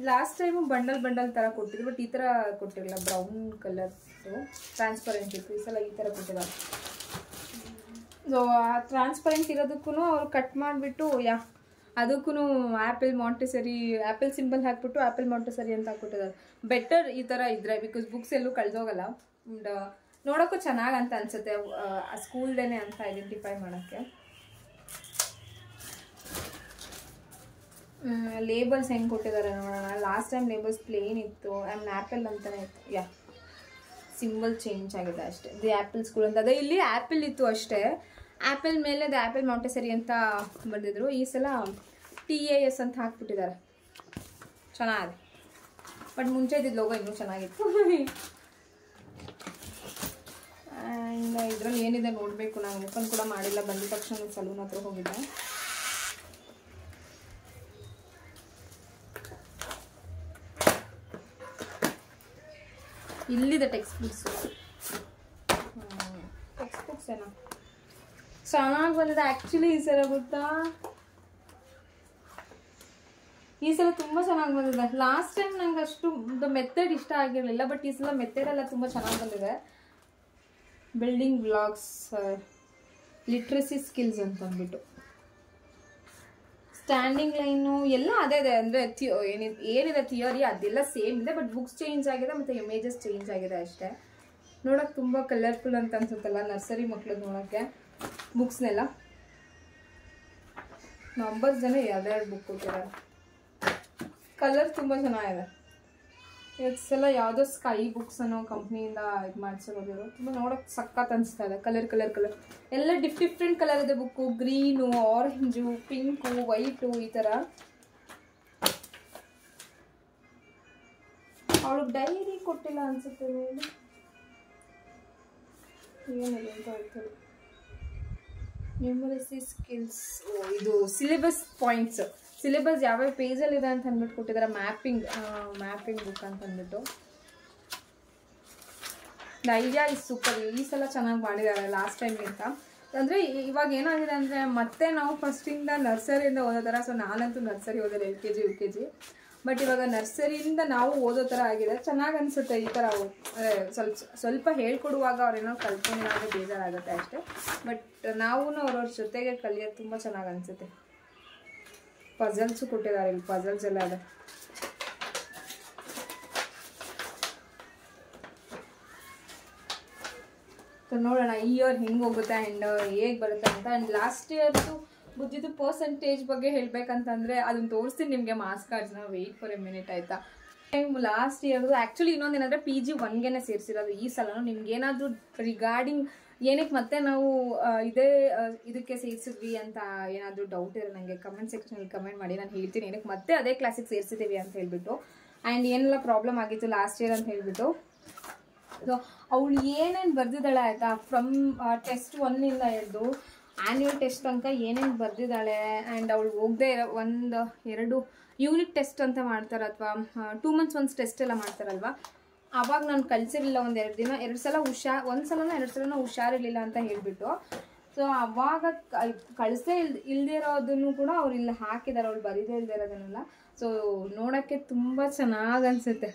ಲಾಸ್ಟ್ ಟೈಮು ಬಂಡಲ್ ಥರ ಕೊಟ್ಟಿದ್ರು, ಬಟ್ ಈ ಥರ ಕೊಟ್ಟಿರಲಿಲ್ಲ, ಬ್ರೌನ್ ಕಲರ್ದು ಟ್ರಾನ್ಸ್ಪರೆಂಟ್ ಇತ್ತು. ಈ ಸಲ ಈ ಥರ ಕೊಟ್ಟಿದ್ದಾರೆ. ಸೊ ಆ ಟ್ರಾನ್ಸ್ಪರೆಂಟ್ ಇರೋದಕ್ಕೂ ಅವ್ರು ಕಟ್ ಮಾಡಿಬಿಟ್ಟು ಅದಕ್ಕೂ ಆ್ಯಪಲ್ ಮಾಂಟೆಸರಿ ಆ್ಯಪಲ್ ಸಿಂಬಲ್ ಹಾಕ್ಬಿಟ್ಟು ಆ್ಯಪಲ್ ಮಾಂಟೆಸರಿ ಅಂತ ಹಾಕ್ಬಿಟ್ಟಿದ್ದಾರೆ. ಬೆಟರ್ ಈ ಥರ ಇದ್ದರೆ, ಬಿಕಾಸ್ ಬುಕ್ಸ್ ಎಲ್ಲೂ ಕಳೆದೋಗಲ್ಲ. ಆ್ಯಂಡ್ ನೋಡೋಕ್ಕೂ ಚೆನ್ನಾಗಿ ಅಂತ ಅನಿಸುತ್ತೆ, ಸ್ಕೂಲ್ದೇನೆ ಅಂತ ಐಡೆಂಟಿಫೈ ಮಾಡೋಕ್ಕೆ. ಲೇಬಲ್ಸ್ ಹೆಂಗೆ ಕೊಟ್ಟಿದ್ದಾರೆ ನೋಡೋಣ. ಲಾಸ್ಟ್ ಟೈಮ್ ಲೇಬಲ್ಸ್ ಪ್ಲೇನ್ ಇತ್ತು, ಆ್ಯಂಡ್ ಆ್ಯಪಲ್ ಅಂತಲೇ ಇತ್ತು. ಸಿಂಬಲ್ ಚೇಂಜ್ ಆಗಿದೆ ಅಷ್ಟೇ. ದಿ ಆ್ಯಪಲ್ ಸ್ಕೂಲ್ ಅಂತ ಅದೇ, ಇಲ್ಲಿ ಆ್ಯಪಲ್ ಇತ್ತು ಅಷ್ಟೇ. ಆ್ಯಪಲ್ ಮೇಲೆ ದ ಆ್ಯಪಲ್ ಮಾಂಟೆಸರಿ ಅಂತ ಬರೆದಿದ್ರು. ಈ ಸಲ TAS ಅಂತ ಹಾಕ್ಬಿಟ್ಟಿದ್ದಾರೆ, ಚೆನ್ನಾಗಿದೆ. ಬಟ್ ಮುಂಚೆ ಇದ್ದಿದ್ದು ಲೋಗೋ ಇನ್ನೂ ಚೆನ್ನಾಗಿತ್ತು. ಆ್ಯಂಡ್ ಇದರಲ್ಲಿ ಏನಿದೆ ನೋಡಬೇಕು, ನಾನು ಓಪನ್ ಕೂಡ ಮಾಡಿಲ್ಲ, ಬಂದ ತಕ್ಷಣ ಸಲೂನ್ ಹತ್ರ ಹೋಗಿದ್ದೆ. ಇಲ್ಲಿದೆ ಟೆಕ್ಸ್ಟ್ ಬುಕ್ಸು. ಟೆಕ್ಸ್ಟ್ ಬುಕ್ಸ್ ಏನೋ ಚೆನ್ನಾಗಿ ಬಂದಿದೆ ಆ್ಯಕ್ಚುಲಿ ಈ ಸಲ, ಗೊತ್ತಾ? ಈ ಸಲ ತುಂಬ ಚೆನ್ನಾಗಿ ಬಂದಿದೆ. ಲಾಸ್ಟ್ ಟೈಮ್ ನಂಗೆ ಅಷ್ಟು ಮೆಥಡ್ ಇಷ್ಟ ಆಗಿರಲಿಲ್ಲ, ಬಟ್ ಈ ಸಲ ಮೆಥಡೆಲ್ಲ ತುಂಬ ಚೆನ್ನಾಗಿ ಬಂದಿದೆ. ಬಿಲ್ಡಿಂಗ್ ಬ್ಲಾಕ್ಸ್, ಲಿಟ್ರಸಿ ಸ್ಕಿಲ್ಸ್ ಅಂತ ಅಂದ್ಬಿಟ್ಟು, ಸ್ಟ್ಯಾಂಡಿಂಗ್ ಲೈನು ಎಲ್ಲ ಅದೇ ಇದೆ. ಅಂದರೆ ಏನಿದೆ ಥಿಯರಿ ಅದೆಲ್ಲ ಸೇಮ್ ಇದೆ, ಬಟ್ ಬುಕ್ಸ್ ಚೇಂಜ್ ಆಗಿದೆ ಮತ್ತು ಇಮೇಜಸ್ ಚೇಂಜ್ ಆಗಿದೆ ಅಷ್ಟೇ. ನೋಡೋಕೆ ತುಂಬ ಕಲರ್ಫುಲ್ ಅಂತ ಅನ್ಸುತ್ತಲ್ಲ, ನರ್ಸರಿ ಮಕ್ಳದ್ದು ನೋಡೋಕ್ಕೆ. ಬುಕ್ಸ್ನೆಲ್ಲ. ನಂಬರ್ಸ್ ಜನ ಎರಡೆರಡು ಬುಕ್ ಕೊಟ್ಟಿದ್ದಾರೆ. ಕಲರ್ ತುಂಬ ಚೆನ್ನಾಗಿದೆ. ಸಲ ಯಾವುದೋ ಸ್ಕೈ ಬುಕ್ಸ್ ಅನ್ನೋ ಕಂಪ್ನಿಯಿಂದ ಇದು ಮಾಡಿಸಿರೋದು. ತುಂಬ ನೋಡೋಕೆ ಸಖತ್ ಅನಿಸ್ತಾ ಇದೆ. ಕಲರ್ ಎಲ್ಲ ಡಿಫ್ರೆಂಟ್ ಕಲರ್ ಇದೆ book. Green, orange, pink, white, ಈ ಥರ. ಅವಳು ಡೈರಿ ಕೊಟ್ಟಿಲ್ಲ ಅನ್ಸುತ್ತೆ. ಏನಿದೆ ಅಂತ ಹೇಳ್ತಾರೆ. Numeracy skills. ಇದು ಸಿಲೆಬಸ್ ಪಾಯಿಂಟ್ಸ್. ಸಿಲೆಬಸ್ ಯಾವ್ಯಾವ ಪೇಜಲ್ಲಿದೆ ಅಂತ ಅಂದ್ಬಿಟ್ಟು ಕೊಟ್ಟಿದ್ದಾರೆ. ಮ್ಯಾಪಿಂಗ್ ಬುಕ್ ಅಂತ ಅಂದ್ಬಿಟ್ಟು. The idea is super. ಈ ಸಲ ಚೆನ್ನಾಗಿ ಮಾಡಿದ್ದಾರೆ ಲಾಸ್ಟ್ ಟೈಮ್ಗಿಂತ. ಅಂದರೆ ಇವಾಗ ಏನಾಗಿದೆ ಅಂದರೆ ಮತ್ತೆ ನಾವು ಫಸ್ಟಿಂದ ನರ್ಸರಿಯಿಂದ ಓದೋ ಥರ. ಸೊ ನಾನಂತೂ ನರ್ಸರಿ ಓದೋದು LKG UKG. ಬಟ್ ಇವಾಗ ನರ್ಸರಿಯಿಂದ ನಾವು ಓದೋ ಥರ ಆಗಿದೆ. ಚೆನ್ನಾಗಿ ಅನಿಸುತ್ತೆ ಈ ಥರ. ಸ್ವಲ್ಪ ಹೇಳ್ಕೊಡುವಾಗ ಅವ್ರೇನೋ ಕಲ್ತ್ಕೊಂಡಾಗ ಬೇಜಾರಾಗುತ್ತೆ ಅಷ್ಟೇ. ಬಟ್ ನಾವು ಅವ್ರವ್ರ ಜೊತೆಗೆ ಕಲಿಯೋದು ತುಂಬ ಚೆನ್ನಾಗಿ ಅನಿಸುತ್ತೆ. ಪಜಲ್ಸು ಕೊಟ್ಟಿದ್ದಾರೆ. ಇಲ್ಲಿ ಪಜಲ್ಸ್ ಎಲ್ಲ ಇದೆ. ನೋಡೋಣ ಈ ಇಯರ್ ಹೆಂಗೆ ಹೋಗುತ್ತೆ ಆ್ಯಂಡ್ ಹೇಗೆ ಬರುತ್ತೆ ಅಂತ. ಆ್ಯಂಡ್ ಲಾಸ್ಟ್ ಇಯರ್ದು ಬುದ್ಧಿದು ಪರ್ಸೆಂಟೇಜ್ ಬಗ್ಗೆ ಹೇಳ್ಬೇಕಂತಂದರೆ ಅದನ್ನು ತೋರಿಸ್ತೀನಿ ನಿಮಗೆ. ಮಾರ್ಕ್ಸ್ ಕಾರ್ಡ್ಸ್ನ ವೆಯ್ಟ್ ಫಾರ್ ಎ ಮಿನಿಟ್ ಆಯಿತಾ. ಲಾಸ್ಟ್ ಇಯರ್ದು ಆ್ಯಕ್ಚುಲಿ ಇನ್ನೊಂದೇನಂದರೆ PG 1ಗೆ ಸೇರಿಸಿರೋದು. ಈ ಸಲನೂ ನಿಮ್ಗೇನಾದರೂ ರಿಗಾರ್ಡಿಂಗ್ ಏನಕ್ಕೆ ಮತ್ತೆ ನಾವು ಇದಕ್ಕೆ ಸೇರಿಸಿದ್ವಿ ಅಂತ ಏನಾದರೂ ಡೌಟ್ ಇರೋ ನನಗೆ ಕಮೆಂಟ್ ಸೆಕ್ಷನಲ್ಲಿ ಕಮೆಂಟ್ ಮಾಡಿ. ನಾನು ಹೇಳ್ತೀನಿ ಏನಕ್ಕೆ ಮತ್ತೆ ಅದೇ ಕ್ಲಾಸಿಗೆ ಸೇರಿಸಿದ್ದೀವಿ ಅಂತ ಹೇಳ್ಬಿಟ್ಟು. ಆ್ಯಂಡ್ ಏನೆಲ್ಲ ಪ್ರಾಬ್ಲಮ್ ಆಗಿತ್ತು ಲಾಸ್ಟ್ ಇಯರ್ ಅಂತ ಹೇಳ್ಬಿಟ್ಟು. ಸೊ ಅವಳು ಏನೇನು ಬರೆದಿದ್ದಾಳೆ ಆಯಿತಾ, ಫ್ರಮ್ ಟೆಸ್ಟ್ 1ಇಂದ ಹಿಡಿದು ಆ್ಯನ್ಯುವಲ್ ಟೆಸ್ಟ್ ತನಕ ಏನೇನು ಬರೆದಿದ್ದಾಳೆ. ಆ್ಯಂಡ್ ಅವಳು ಹೋಗದೆ ಇರೋ 1-2 ಯೂನಿಟ್ ಟೆಸ್ಟ್ ಅಂತ ಮಾಡ್ತಾರೆ, ಅಥವಾ 2 months ಒಂದು ಟೆಸ್ಟ್ ಎಲ್ಲ ಮಾಡ್ತಾರಲ್ವ. ಆವಾಗ ನಾನು ಕಳಿಸಿರಲಿಲ್ಲ. 1-2 ದಿನ 2 ಸಲ ಒಂದು ಸಲನ 2 ಸಲನ ಹುಷಾರಿರಲಿಲ್ಲ ಅಂತ ಹೇಳಿಬಿಟ್ಟು. ಸೊ ಅವಾಗ ಕಳಿಸೇ ಇಲ್ದಿರೋದನ್ನು ಕೂಡ ಅವ್ರು ಇಲ್ಲಿ ಹಾಕಿದ್ದಾರೆ. ಅವಳು ಬರೀದೇ ಇಲ್ದಿರೋದನ್ನೆಲ್ಲ. ಸೊ ನೋಡೋಕ್ಕೆ ತುಂಬ ಚೆನ್ನಾಗಿ ಅನಿಸುತ್ತೆ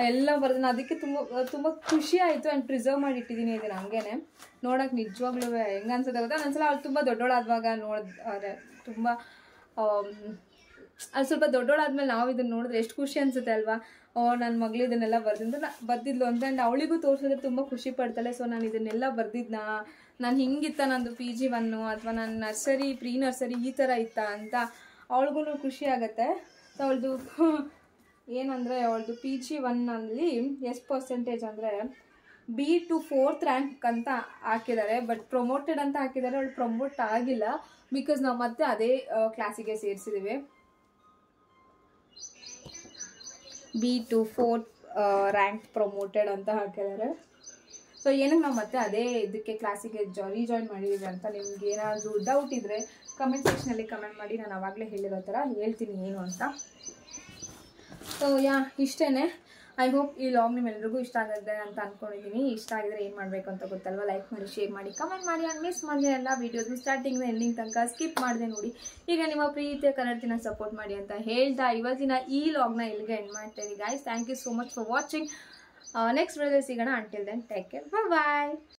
ಎಲ್ಲ ಬರೆದು. ಅದಕ್ಕೆ ತುಂಬ ಖುಷಿ ಆಯಿತು. ಆ್ಯಂಡ್ ಪ್ರಿಸರ್ವ್ ಮಾಡಿ ಇಟ್ಟಿದ್ದೀನಿ ಇದನ್ನು ಹಂಗೇನೆ. ನೋಡೋಕೆ ನಿಜವಾಗ್ಲೂ ಹೆಂಗೆ ಅನ್ಸುತ್ತೆ ಗೊತ್ತಾ. ಒಂದೊಂದ್ಸಲ ಅವಳು ತುಂಬ ದೊಡ್ಡೋಳಾದ್ವಾಗ ನೋಡಿದ್ರೆ ತುಂಬ ಅದು ಸ್ವಲ್ಪ ದೊಡ್ಡೋಳಾದ್ಮೇಲೆ ನಾವು ಇದನ್ನು ನೋಡಿದ್ರೆ ಎಷ್ಟು ಖುಷಿ ಅನಿಸುತ್ತೆ ಅಲ್ವಾ. ನನ್ನ ಮಗಳು ಇದನ್ನೆಲ್ಲ ಬರ್ದಿದ್ಲು ಅಂತ. ಆ್ಯಂಡ್ ಅವಳಿಗೂ ತೋರಿಸಿದ್ರೆ ತುಂಬ ಖುಷಿ ಪಡ್ತಾಳೆ. ಸೊ ನಾನು ಇದನ್ನೆಲ್ಲ ಬರ್ದಿದ್ನಾ, ನಾನು ಹಿಂಗಿತ್ತ ನಂದು PG 1 ಅಥವಾ ನಾನು ನರ್ಸರಿ ಪ್ರೀ ನರ್ಸರಿ ಈ ಥರ ಇತ್ತಾ ಅಂತ ಅವಳಿಗೂ ಖುಷಿ ಆಗುತ್ತೆ. ಸೊ ಅವಳದು ಏನಂದರೆ ಅವಳದು PG 1ಅಲ್ಲಿ ಎಷ್ಟು ಪರ್ಸೆಂಟೇಜ್ ಅಂದರೆ B to 4th ರ್ಯಾಂಕ್ ಅಂತ ಹಾಕಿದ್ದಾರೆ. ಬಟ್ ಪ್ರಮೋಟೆಡ್ ಅಂತ ಹಾಕಿದ್ದಾರೆ. ಅವಳು ಪ್ರಮೋಟ್ ಆಗಿಲ್ಲ. ಬಿಕಾಸ್ ನಾವು ಮತ್ತೆ ಅದೇ ಕ್ಲಾಸಿಗೆ ಸೇರಿಸಿದ್ದೀವಿ. B to 4th rank promoted ಅಂತ ಹಾಕಿದ್ದಾರೆ. ಸೊ ಏನಕ್ಕೆ ನಾವು ಮತ್ತೆ ಅದೇ ಇದಕ್ಕೆ ಕ್ಲಾಸಿಗೆ ರೀಜಾಯ್ನ್ ಮಾಡಿದ್ದೀವಿ ಅಂತ ನಿಮ್ಗೆ ಏನಾದರೂ ಡೌಟ್ ಇದ್ದರೆ ಕಮೆಂಟ್ ಸೆಕ್ಷನಲ್ಲಿ ಕಮೆಂಟ್ ಮಾಡಿ. ನಾನು ಆವಾಗಲೇ ಹೇಳಿರೋ ಥರ ಹೇಳ್ತೀನಿ ಏನು ಅಂತ. ಸೊ ಇಷ್ಟೇ. ಐ ಹೋಪ್ ಈ ಲಾಗ್ ನಿಮ್ಮೆಲ್ಲರಿಗೂ ಇಷ್ಟ ಆಗುತ್ತೆ ಅಂತ ಅಂದ್ಕೊಂಡಿದ್ದೀನಿ. ಇಷ್ಟ ಆಗಿದ್ರೆ ಏನು ಮಾಡಬೇಕು ಅಂತ ಗೊತ್ತಲ್ವ. ಲೈಕ್ ಮಾಡಿ, ಶೇರ್ ಮಾಡಿ, ಕಮೆಂಟ್ ಮಾಡಿ. ಆ್ಯಂಡ್ ಮಿಸ್ ಮಾಡಿದೆ ಎಲ್ಲ ವೀಡಿಯೋದು ಸ್ಟಾರ್ಟಿಂಗ್ ಎಂಡಿಂಗ್ ತನಕ ಸ್ಕಿಪ್ ಮಾಡಿದೆ ನೋಡಿ. ಈಗ ನಿಮ್ಮ ಪ್ರೀತಿಯ ಕನ್ನಡತಿನ ಸಪೋರ್ಟ್ ಮಾಡಿ ಅಂತ ಹೇಳ್ತಾ ಇವತ್ತಿನ ಈ ಲಾಗ್ನ ಇಲ್ಲಿಗೆ ಎಂಡ್ ಮಾಡ್ತೀನಿ guys. Thank you so much for watching. Next ವಿಡಿಯೋದಲ್ಲಿ ಸಿಗೋಣ. Until then take care. ಬಾಯ್.